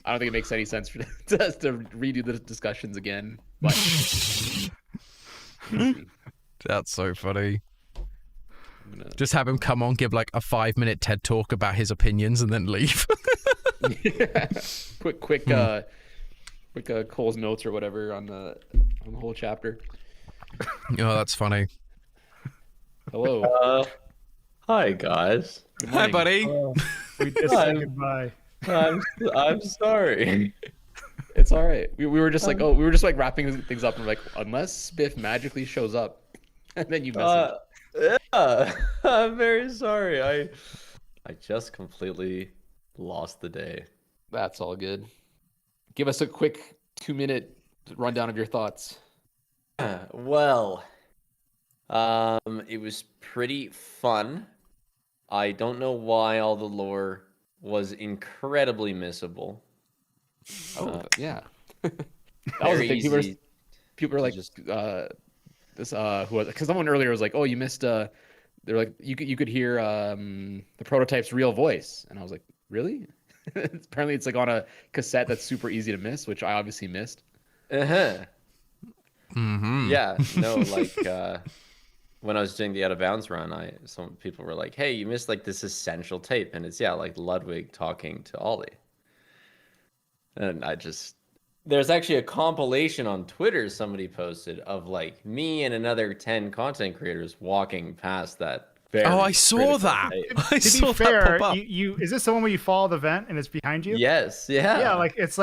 I don't think it makes any sense for us to redo the discussions again. But that's so funny. Just have him come on, give like a 5-minute TED talk about his opinions, and then leave. Yeah. Quick Cole's notes or whatever on the whole chapter. Oh, that's funny. Hello. Hi guys. Hi, buddy. We just said goodbye. I'm sorry. It's all right. We were just like wrapping things up, and we're like, unless Spiff magically shows up, and then you mess it. Yeah, I'm very sorry. I just completely lost the day. That's all good. Give us a quick 2-minute rundown of your thoughts. Well, it was pretty fun. I don't know why all the lore was incredibly missable. Yeah. That was the Very thing. easy People were like, just- because someone earlier was like, oh, you missed. They're like, you could hear the prototype's real voice, and I was like, really? Apparently, it's like on a cassette that's super easy to miss, which I obviously missed. Uh-huh. Mm-hmm. Yeah, no, like when I was doing the out of bounds run, some people were like, "Hey, you missed like this essential tape," and it's like Ludwig talking to Ollie, and there's actually a compilation on Twitter somebody posted of like me and another 10 content creators walking past that. Very Oh, I saw critical that. tape. I To saw be fair, that pop up. you is this the one where you follow the vent and it's behind you? Yes, yeah, Yeah, like it's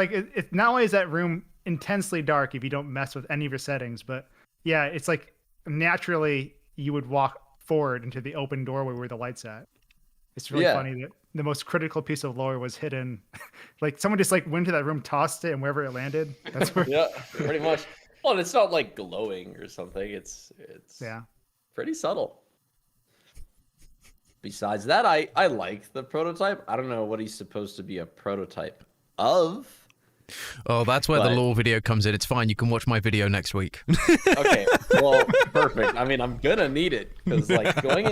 not only is that room intensely dark if you don't mess with any of your settings, but yeah, it's like naturally you would walk forward into the open doorway where the light's at. It's really Yeah. funny that the most critical piece of lore was hidden. Like someone just like went to that room, tossed it, and wherever it landed, that's where. yeah, pretty much. Well, and it's not like glowing or something. It's Yeah. pretty subtle. Besides that, I like the prototype. I don't know what he's supposed to be a prototype of. Oh, that's where the But- lore video comes in. It's fine. You can watch my video next week. Okay, well, perfect. I mean, I'm gonna need it because like going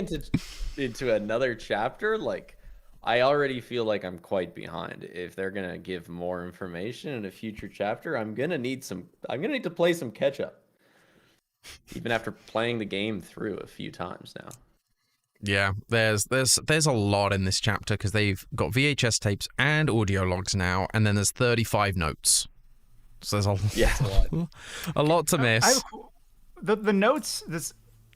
into another chapter, like I already feel like I'm quite behind. If they're gonna give more information in a future chapter, I'm gonna need to play some catch up. Even after playing the game through a few times now. Yeah, there's a lot in this chapter because they've got VHS tapes and audio logs now, and then there's 35 notes. So there's a lot to miss. The notes.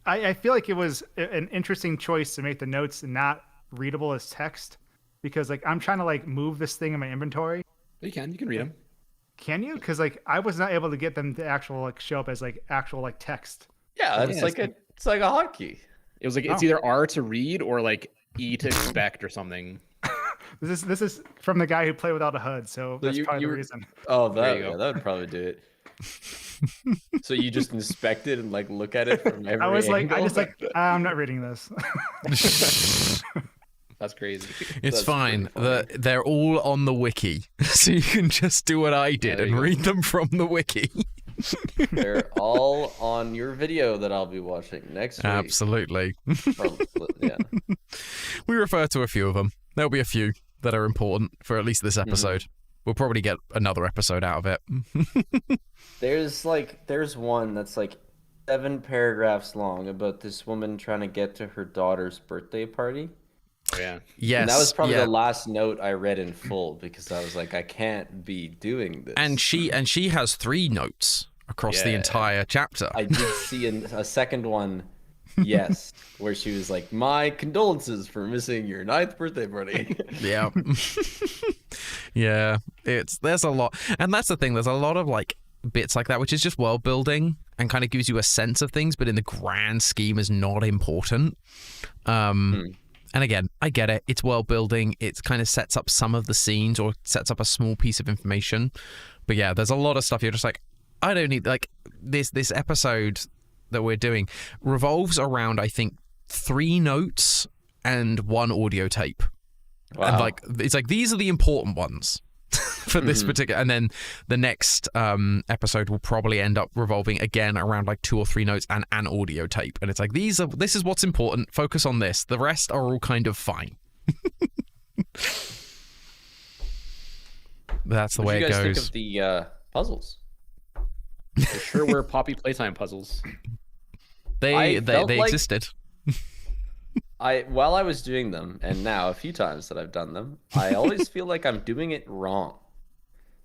I feel like it was an interesting choice to make the notes not readable as text, because like I'm trying to like move this thing in my inventory. You can read them. Can you? Because like I was not able to get them to actual like show up as like actual like text. Yeah, Yeah, it's like a hotkey. It was like it's either R to read or like E to expect or something. This is from the guy who played without a HUD, so that's probably the reason. Oh, There you go. that would probably do it. So you just inspect it and like look at it from every I was like, angle? I'm not reading this. That's crazy. It's That's fine. pretty funny. They're all on the wiki, so you can just do what I did There and you go. read them from the wiki. They're all on your video that I'll be watching next week. Absolutely. Or- yeah. We refer to a few of them. There'll be a few that are important for at least this episode. We'll probably get another episode out of it. There's one that's like 7 paragraphs long about this woman trying to get to her daughter's birthday party. Oh, yeah. Yes. And that was probably yeah. the last note I read in full because I was like, I can't be doing this. And she has 3 notes across the Yeah. entire chapter. I did see a second one, yes, where she was like, "My condolences for missing your 9th birthday party." Yeah. Yeah. There's a lot. And that's the thing, there's a lot of like bits like that, which is just world building and kind of gives you a sense of things, but in the grand scheme is not important. And again, I get it. It's world building. It kind of sets up some of the scenes or sets up a small piece of information. But yeah, there's a lot of stuff you're just like, I don't need, like, this episode that we're doing revolves around, I think, 3 notes and 1 audio tape. Wow. And like, it's like, these are the important ones for this particular, and then the next episode will probably end up revolving again around like 2 or 3 notes and an audio tape. And it's like, this is what's important. Focus on this. The rest are all kind of fine. That's the What way did it you guys goes. think of the puzzles? They sure were Poppy Playtime puzzles. They I felt like- existed. While I was doing them, and now a few times that I've done them, I always feel like I'm doing it wrong.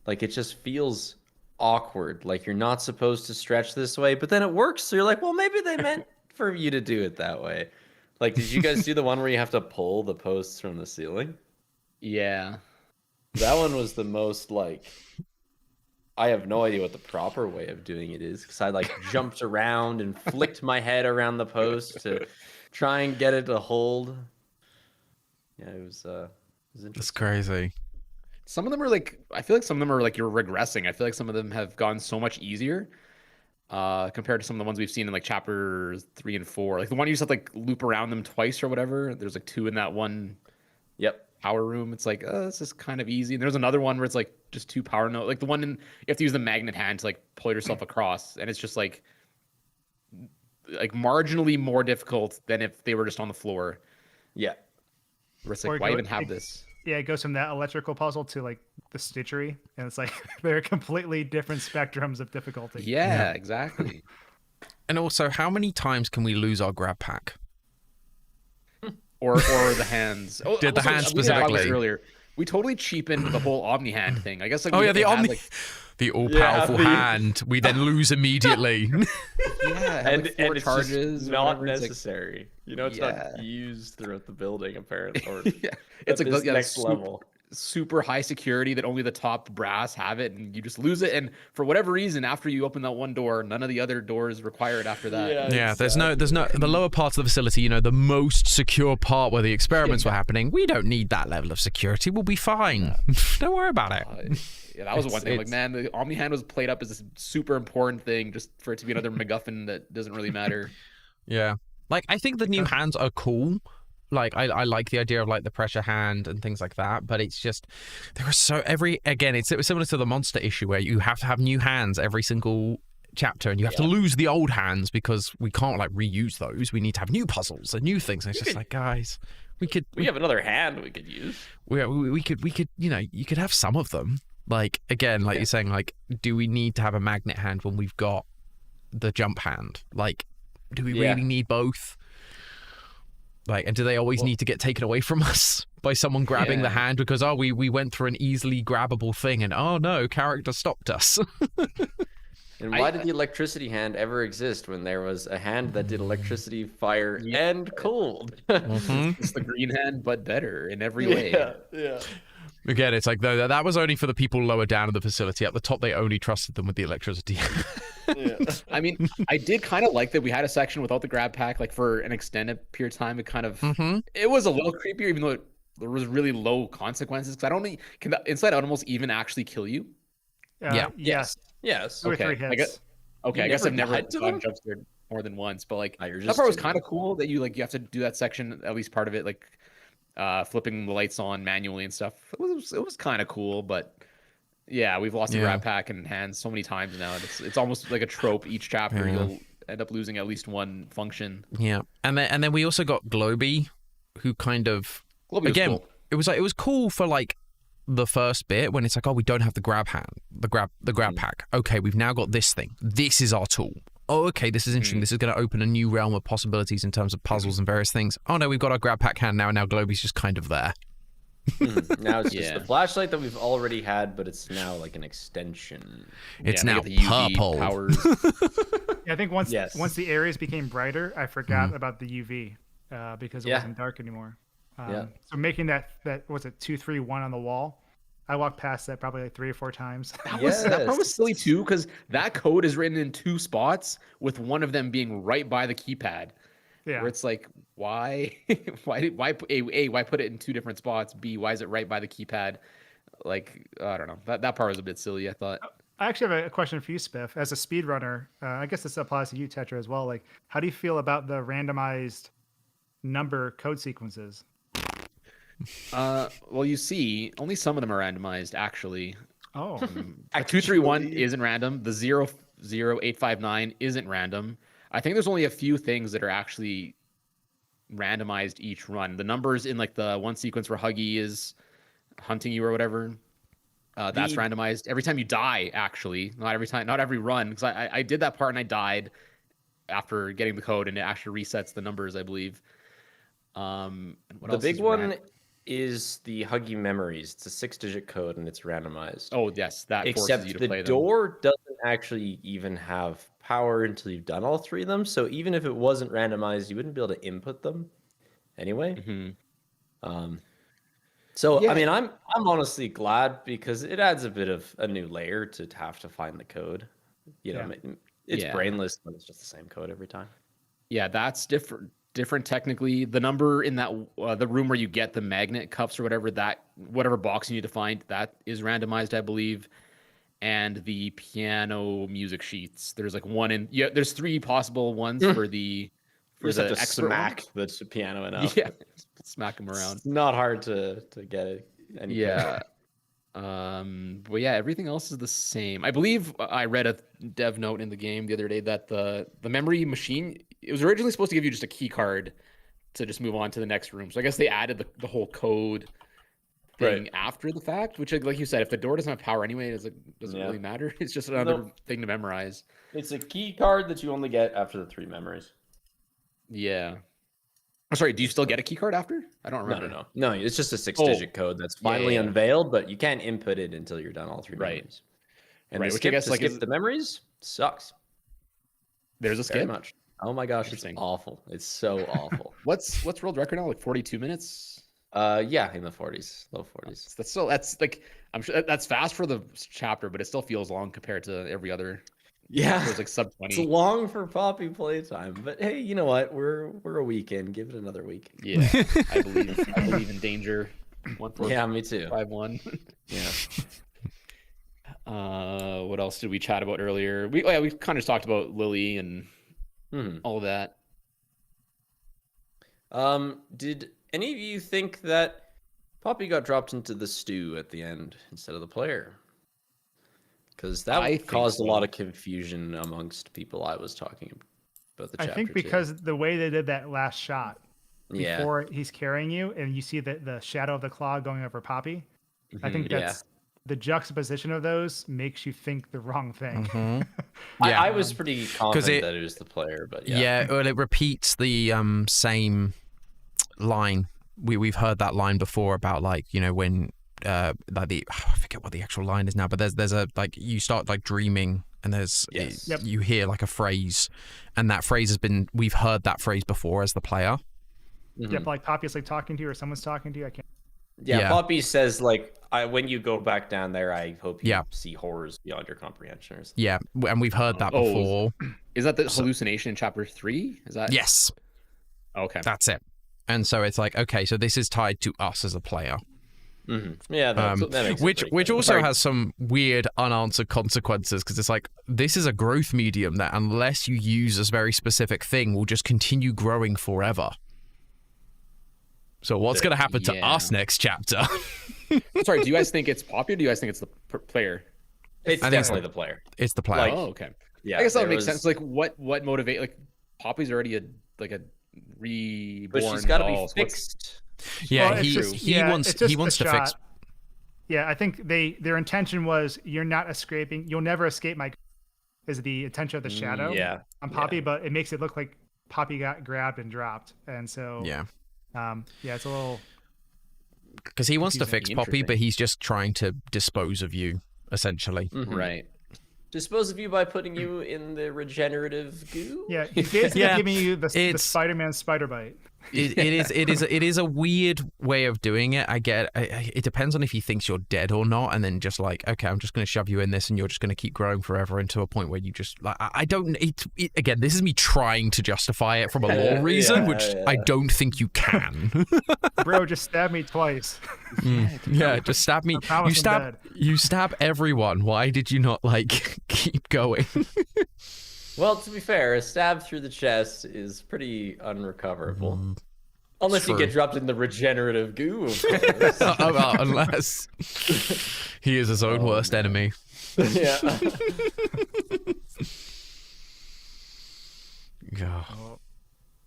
Like it just feels awkward. Like you're not supposed to stretch this way, but then it works. So you're like, well, maybe they meant for you to do it that way. Like, did you guys do the one where you have to pull the posts from the ceiling? Yeah. That one was the most like, I have no idea what the proper way of doing it is because I like jumped around and flicked my head around the post to try and get it to hold. Yeah, it was It's interesting. crazy. Some of them are like, I feel like some of them are like you're regressing. I feel like some of them have gone so much easier. compared to some of the ones we've seen in like chapters 3 and 4. Like the one you just have to like loop around them twice or whatever. There's like 2 in that one power room. It's like, this is kind of easy. And there's another one where it's like just 2 power nodes. Like the one you have to use the magnet hand to like pull yourself across, and it's just like marginally more difficult than if they were just on the floor. Yeah. Where it's like, why even have this? Yeah, it goes from that electrical puzzle to like the stitchery, and it's like they're completely different spectrums of difficulty. Yeah, exactly. And also, how many times can we lose our grab pack? Or the hands. Oh, Did the hands specifically? Earlier, we totally cheapened the whole Omni hand thing. I guess like the Omni, the all-powerful hand. We then lose immediately. and it's charges just not necessary. It's not used throughout the building apparently. Or it's like next level. Super high security that only the top brass have it, and you just lose it. And for whatever reason, after you open that one door, none of the other doors require it after that. Yeah, there's no the lower parts of the facility, the most secure part where the experiments were happening. We don't need that level of security. We'll be fine. Don't worry about it. Yeah, that was one thing. Like, man, the Omni hand was played up as a super important thing just for it to be another MacGuffin that doesn't really matter. Yeah, like I think the new hands are cool. Like I like the idea of like the pressure hand and things like that, but it's just there are so it's similar to the monster issue where you have to have new hands every single chapter, and you have to lose the old hands because we can't like reuse those. We need to have new puzzles and new things. And it's just like, guys, we have another hand we could use. We could you could have some of them. Like again, like you're saying, like, do we need to have a magnet hand when we've got the jump hand? Like, do we really need both? Like, and do they always need to get taken away from us by someone grabbing the hand because, we went through an easily grabbable thing and, oh no, character stopped us. And why did the electricity hand ever exist when there was a hand that did electricity, fire, and cold? It's the green hand, but better in every way. Yeah. Again, it's like, though, that was only for the people lower down in the facility. At the top, they only trusted them with the electricity. I mean, I did kind of like that we had a section without the grab pack, like for an extended period of time. It kind of, it was a little creepier, even though there was really low consequences. Because can the Inside Out almost even actually kill you? Yes. 2 or 3 hits. I guess I've never gone jump scared more than once, but like that part was kind of cool that you have to do that section, at least part of it, like flipping the lights on manually and stuff. It was kind of cool, but yeah, we've lost the grab pack and hands so many times now. It's almost like a trope. Each chapter you'll end up losing at least one function. Yeah, and then we also got Globy, who kind of cool. It was cool for like the first bit when it's like, we don't have the grab hand, the grab pack. Okay, we've now got this thing. This is our tool. Oh, okay, this is interesting. This is going to open a new realm of possibilities in terms of puzzles and various things. Oh no, we've got our grab pack hand now, and now Globy's just kind of there. Now it's just the flashlight that we've already had, but it's now like an extension. It's now the UV purple. powers. I think once the areas became brighter, I forgot about the UV because it wasn't dark anymore. So making that what's it 2, 3, 1 on the wall, I walked past that probably like 3 or 4 times. That part was silly too, because that code is written in 2 spots, with one of them being right by the keypad. Yeah. Where it's like, why why put it in 2 different spots? B, why is it right by the keypad? Like, I don't know. That part was a bit silly, I thought. I actually have a question for you, Spiff. As a speedrunner, I guess this applies to you, Tetra, as well. Like, how do you feel about the randomized number code sequences? Well, you see, only some of them are randomized, actually. Oh. The 231 isn't random. The 00859 isn't random. I think there's only a few things that are actually randomized each run. The numbers in like the one sequence where Huggy is hunting you or whatever, that's randomized. Every time you die, actually, not every run, because I did that part and I died after getting the code, and it actually resets the numbers, I believe. The big one is the Huggy Memories. It's a 6-digit code and it's randomized. Oh yes, that except forces you to the play them. door doesn't actually even have power until you've done all 3 of them. So even if it wasn't randomized, you wouldn't be able to input them anyway. I mean, I'm honestly glad, because it adds a bit of a new layer to have to find the code. It's brainless, but it's just the same code every time. Yeah, that's different technically. The number in that the room where you get the magnet cuffs or whatever box you need to find, that is randomized, I believe. and the piano music sheets. There's like one in there's 3 possible ones for the You just have to extra one. smack the piano enough. Yeah, smack them around. It's not hard to get it. Yeah. But yeah, everything else is the same. I believe I read a dev note in the game the other day that the memory machine, it was originally supposed to give you just a key card to just move on to the next room. So I guess they added the whole code thing after the fact, which, like you said, if the door doesn't have power anyway, doesn't really matter. It's just another thing to memorize. It's a key card that you only get after the 3 memories. Yeah. I'm sorry, do you still get a key card after? I don't remember. No, it's just a 6-digit code that's finally unveiled, but you can't input it until you're done all 3 memories. And which I guess skip the memories sucks. There's a skip? Very much. Oh my gosh, it's awful. It's so awful. What's world record now? Like 42 minutes? Yeah, in the 40s, low 40s. That's like, I'm sure that's fast for the chapter, but it still feels long compared to every other. Yeah, it was like sub 20. It's long for Poppy Playtime, but hey, you know what? We're a week in. Give it another week. Yeah, I believe in danger. Yeah, me too. 5-1. Yeah. What else did we chat about earlier? We kind of talked about Lily and all of that. Did any of you think that Poppy got dropped into the stew at the end instead of the player? Because that caused a lot of confusion amongst people I was talking about the chapter. I think because the way they did that last shot, Yeah. before he's carrying you, and you see the shadow of the claw going over Poppy. I think that's the juxtaposition of those makes you think the wrong thing. Yeah. I was pretty confident that it was the player, but yeah. Well, it repeats the same line. We've heard that line before about, like, you know, when like the I forget what the actual line is now, but there's a, like, you start like dreaming and there's you hear like a phrase, and that phrase has been, we've heard that phrase before as the player. Yeah, like Poppy's like talking to you or someone's talking to you. I can't. Yeah, Poppy says, like, when you go back down there, I hope you see horrors beyond your comprehension. Or something. Yeah, and we've heard that before. Is that the hallucination in chapter 3? Is that? Yes. Okay. That's it. And so it's like, okay, so this is tied to us as a player. Yeah, that makes sense. Which also has some weird unanswered consequences, because it's like, this is a growth medium that, unless you use this very specific thing, will just continue growing forever. So what's going to happen to us next chapter? Sorry, do you guys think it's Poppy, or do you guys think it's the player? It's definitely the player. It's the player. Like, oh, okay. Yeah, I guess that would make sense. Like, what motivate? Like, Poppy's already a reborn, but she's got to be doll, fixed. Yeah, well, he wants to fix. Yeah, I think their intention was, you're not escaping. You'll never escape my. Is the intention of the shadow? On Poppy, but it makes it look like Poppy got grabbed and dropped, and so it's a little. Because he wants to fix Poppy, but he's just trying to dispose of you, essentially. Right. Dispose of you by putting you in the regenerative goo. Yeah, he's basically giving you the Spider-Man spider bite. It is a weird way of doing it. I get it depends on if he thinks you're dead or not, and then just like, okay, I'm just going to shove you in this, and you're just going to keep growing forever into a point where you just like, I don't. Again, this is me trying to justify it from a lore reason, which I don't think you can. Bro, just stab me twice. Yeah, just stab me. You stab everyone. Why did you not like keep going? Well, to be fair, a stab through the chest is pretty unrecoverable. Unless you get dropped in the regenerative goo, of course. Unless he is his own worst enemy. Yeah.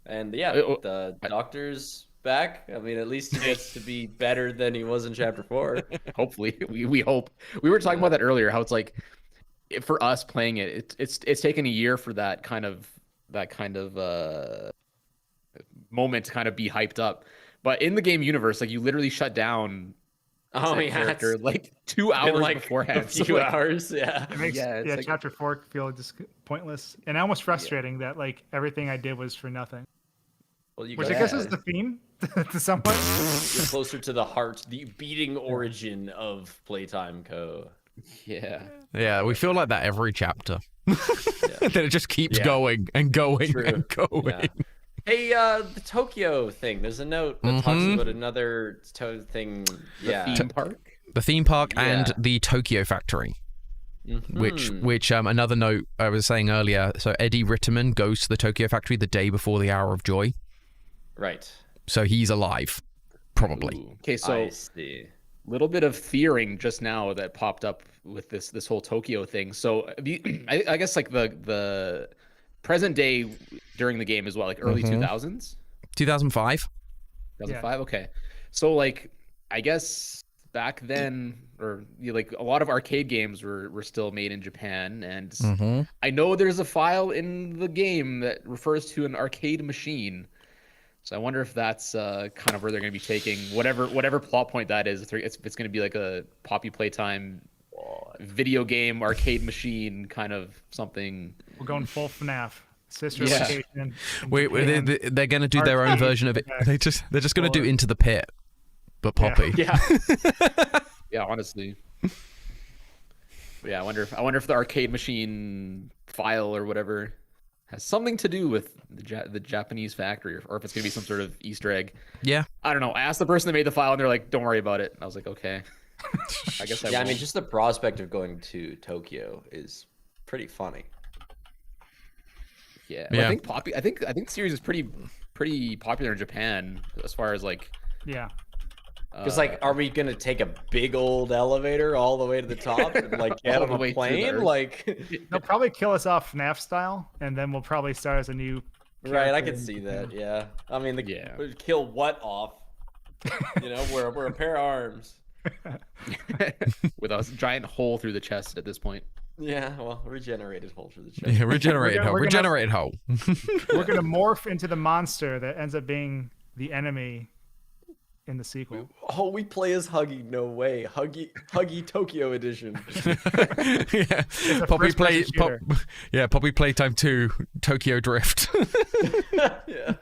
And the doctor's back. I mean, at least he gets to be better than he was in chapter 4. Hopefully, we hope. We were talking about that earlier. How it's like, for us playing it, it's taken a year for that kind of moment to kind of be hyped up. But in the game universe, like, you literally shut down character like 2 hours beforehand. A few hours, It makes chapter 4 feel just pointless and almost frustrating that like everything I did was for nothing. Well, which I guess is the theme to somewhat. You're closer to the heart, the beating origin of Playtime Co. Yeah, we feel like that every chapter. Then it just keeps going and going and going. Yeah. Hey, the Tokyo thing. There's a note that talks about another thing. The theme park. The theme park and the Tokyo factory. which another note I was saying earlier. So Eddie Ritterman goes to the Tokyo factory the day before the Hour of Joy. Right. So he's alive, probably. Ooh. Okay, so I see. little bit of theoring just now that popped up with this whole Tokyo thing. So I guess like the present day during the game as well, like early 2000s. 2005. 2005. Okay, so like I guess back then, or like a lot of arcade games were still made in Japan, and I know there's a file in the game that refers to an arcade machine. So I wonder if that's kind of where they're going to be taking whatever plot point that is. It's going to be like a Poppy Playtime video game arcade machine kind of something. We're going full FNAF. Sister Yeah. location. Wait, they're going to do their own Arcade. version of it. They're just going to do Or- Into the Pit, but Poppy. Yeah. Yeah, honestly. Yeah, I wonder if the arcade machine file or whatever has something to do with the Japanese factory, or if it's gonna be some sort of Easter egg. Yeah. I don't know. I asked the person that made the file, and they're like, "Don't worry about it." And I was like, "Okay." I guess I Yeah, I won't. mean, just the prospect of going to Tokyo is pretty funny. Yeah. Yeah. I think Poppy. I think the series is pretty popular in Japan as far as like. Because like, are we gonna take a big old elevator all the way to the top and like get All on the way a through plane? there. Like, They'll probably kill us off FNAF style, and then we'll probably start as a new. right? I character could in see Japan. that. Yeah. I mean, Yeah. kill what off? You know, we're a pair of arms. with a giant hole through the chest at this point. Yeah. Well, regenerated hole for the chest. Yeah, regenerated hole. we're gonna- Regenerated hole. We're gonna morph into the monster that ends up being the enemy in the sequel. Oh, we play as Huggy. No way. Huggy Tokyo edition. Yeah. a Poppy first-person shooter. Poppy Playtime 2 Tokyo Drift. Yeah.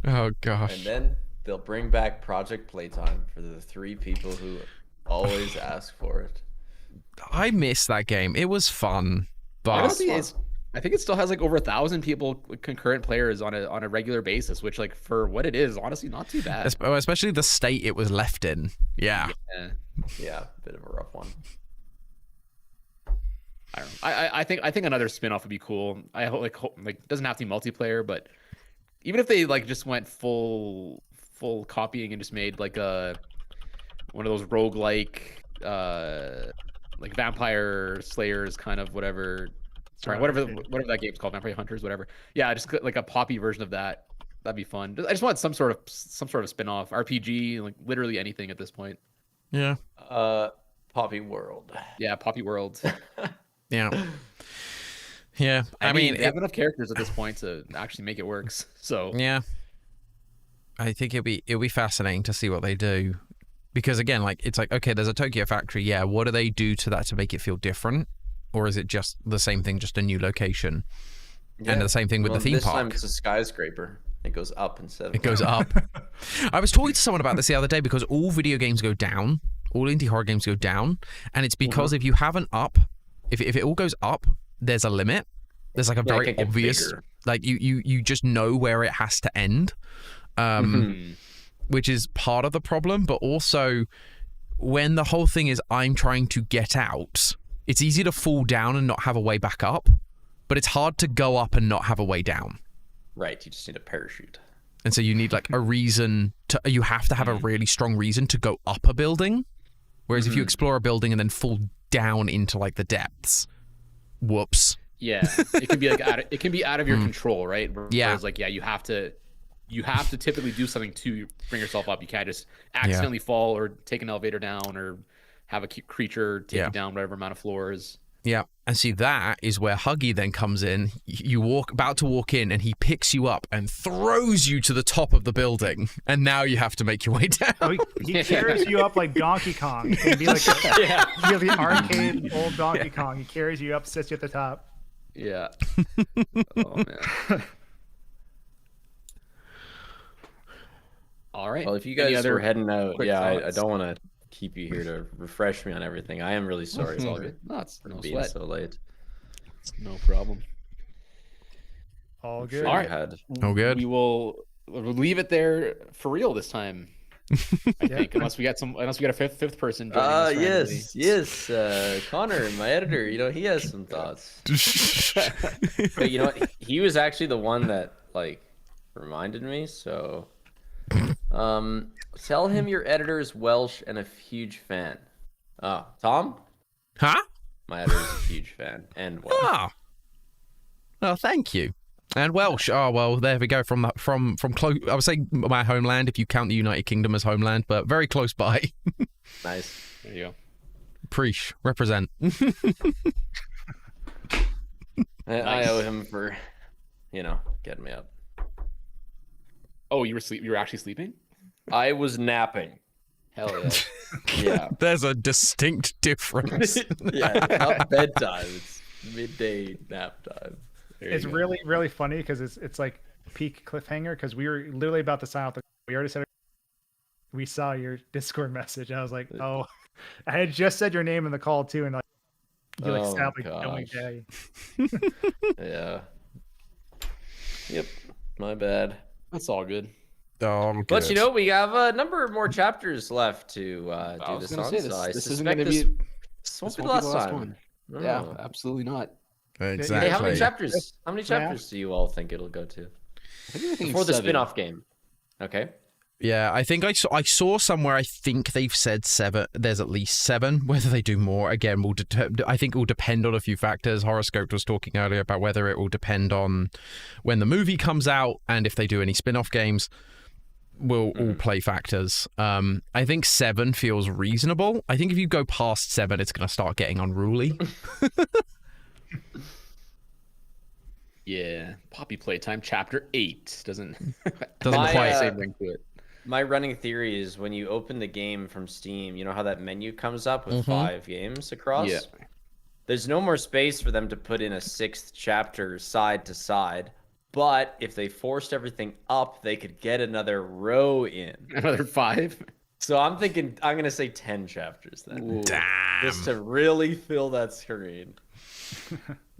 Oh gosh. And then they'll bring back Project Playtime for the 3 people who always ask for it. I missed that game. It was fun, but Honestly, I think it still has like over 1,000 people, concurrent players on a regular basis, which like for what it is, honestly, not too bad. especially the state it was left in. Yeah. Yeah. Yeah, bit of a rough one. I don't know. I think another spin-off would be cool. I hope like it doesn't have to be multiplayer, but even if they like just went full copying and just made like one of those roguelike like Vampire Slayers kind of whatever. Sorry, whatever that game's called, Vampire Hunters, whatever. Yeah, just like a Poppy version of that. That'd be fun. I just want some sort of spin-off RPG, like literally anything at this point. Yeah. Poppy World. Yeah, Poppy World. Yeah. Yeah. I mean, they have enough characters at this point to actually make it work. So yeah. I think it'll be fascinating to see what they do. Because again, like it's like, okay, there's a Tokyo factory. Yeah, what do they do to that to make it feel different? Or is it just the same thing, just a new location? Yeah. And the same thing with the theme this park. time it's a skyscraper. It goes up instead of It goes up. I was talking to someone about this the other day because all video games go down. All indie horror games go down. And it's because if you have an up, if it all goes up, there's a limit. There's like a it very can get obvious, bigger. like you just know where it has to end. Which is part of the problem, but also when the whole thing is I'm trying to get out, it's easy to fall down and not have a way back up, but it's hard to go up and not have a way down. Right, you just need a parachute. And so you need like a reason to, you have to have a really strong reason to go up a building. Whereas if you explore a building and then fall down into like the depths, whoops. yeah, it can be like it can be out of your control, right? Yeah. Whereas like you have to typically do something to bring yourself up. You can't just accidentally fall or take an elevator down or have a creature take you down whatever amount of floors. Yeah. And see, that is where Huggy then comes in. You about to walk in and he picks you up and throws you to the top of the building. And now you have to make your way down. Oh, he carries you up like Donkey Kong. It can be like the arcade old Donkey Kong. He carries you up, sits you at the top. Yeah. Oh man. All right. Well, if you Any guys other were heading out, quick I thoughts? don't want to keep you here to refresh me on everything. I am really sorry It's all for good. No, it's no being sweat. so late. No problem. All I'm good. sure All you right. had. Oh, good. We'll leave it there for real this time. I think unless we got a fifth person joining us randomly. yes. Connor, my editor, he has some thoughts. But you know what? He was actually the one that like reminded me. So, tell him your editor is Welsh and a huge fan. Oh, Tom? Huh? My editor is a huge fan and Welsh. Ah. Well, thank you. And Welsh. Oh well, there we go. From close. I would say my homeland, if you count the United Kingdom as homeland, but very close by. Nice. There you go. Preach. Represent. I owe him for, getting me up. Oh, you were actually sleeping? I was napping. Hell yeah. Yeah. There's a distinct difference. Yeah, it's not bedtime. It's midday nap time. It's really, really funny because it's like peak cliffhanger because we were literally about to sign off. We already said we saw your Discord message. I was like, oh, I had just said your name in the call too, and like you like sound like knowing day. Yeah. Yep. My bad. That's all good. Oh, good. But we have a number of more chapters left to do this on. This isn't going to be. This won't be the last time. No. Yeah, absolutely not. Exactly. Hey, how many chapters? How many chapters do you all think it'll go to? Before the spin-off game. Okay. Yeah, I think I saw somewhere. I think they've said 7. There's at least 7. Whether they do more, again, I think it will depend on a few factors. Horoscope was talking earlier about whether it will depend on when the movie comes out and if they do any spin-off games. Will all play factors. I think 7 feels reasonable. I think if you go past 7, it's going to start getting unruly. Yeah, Poppy Playtime Chapter 8 doesn't quite say ring to it. My running theory is when you open the game from Steam, you know how that menu comes up with 5 games across? Yeah. There's no more space for them to put in a 6th chapter side to side. But if they forced everything up, they could get another row in. Another 5? So I'm thinking I'm going to say 10 chapters then. Damn. Just to really fill that screen.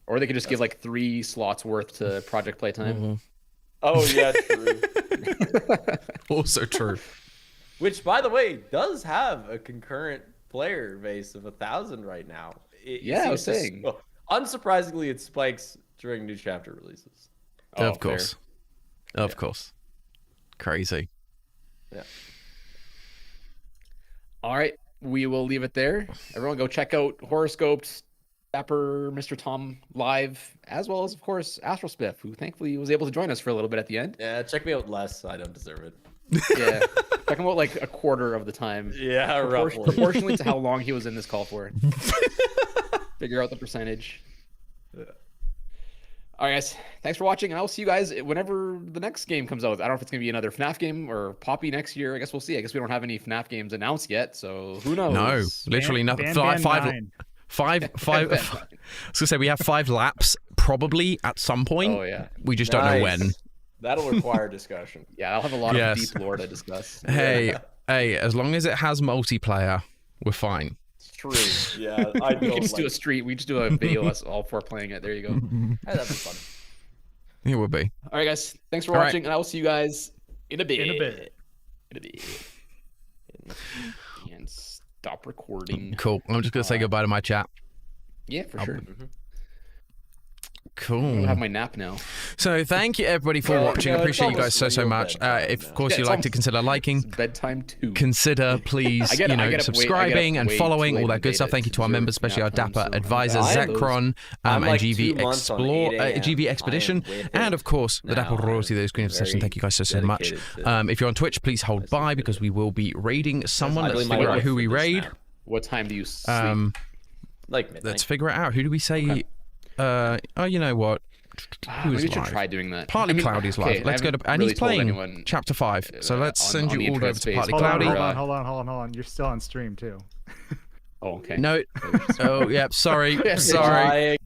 Or they could just give like 3 slots worth to Project Playtime. Oh, yeah, true. Also true. Which, by the way, does have a concurrent player base of 1,000 right now. I was saying. Unsurprisingly, it spikes during new chapter releases. Of course. Fair. Of course. Crazy. Yeah. All right. We will leave it there. Everyone go check out Horoscoped, Dapper, Mr. Tom live, as well as, of course, Astrospiff, who thankfully was able to join us for a little bit at the end. Yeah, check me out less. I don't deserve it. Yeah. Check him out like a quarter of the time. Yeah, proportionally to how long he was in this call for. Figure out the percentage. Yeah. All right, guys. Thanks for watching, and I'll see you guys whenever the next game comes out. I don't know if it's going to be another FNAF game or Poppy next year. I guess we'll see. I guess we don't have any FNAF games announced yet, so who knows? No, literally nothing. Five. I was going to say we have 5 laps probably at some point. Oh, yeah. We just don't know when. That'll require discussion. Yeah, I'll have a lot of deep lore to discuss. Hey, as long as it has multiplayer, we're fine. It's true. Yeah, we can just do a street. We just do a video us all 4 playing it. There you go. Hey, that'd be fun. It would be. All right, guys. Thanks for watching, and I will see you guys in a bit. And stop recording. Cool. I'm just going to say goodbye to my chat. Yeah, for sure. Cool. I'll have my nap now. So thank you everybody for watching. I appreciate you guys so much. If of course you'd like to consider liking, bedtime too. Consider please subscribing and following, all that good stuff. Thank you to our members, especially our Dapper advisors, Zekron and GV Explore, GV Expedition, and of course the Dapper Royalty, those Green Obsession. Thank you guys so much. If you're on Twitch, please hold by because we will be raiding someone. Let's figure out who we raid. What time do you sleep? Like midnight. Let's figure it out. Who do we say? Okay. Oh, you know what? Maybe we should try doing that. Partly Cloudy's live. Let's go to, and he's playing chapter 5. So let's send you all over to Partly Cloudy. Hold on. You're still on stream too. Oh, okay. No. Oh, yeah. Sorry. Sorry.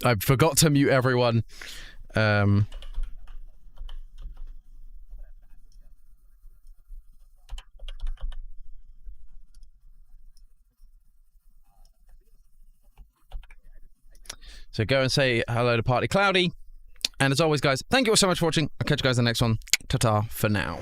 I forgot to mute everyone. So go and say hello to Party Cloudy. And as always, guys, thank you all so much for watching. I'll catch you guys in the next one. Ta-ta for now.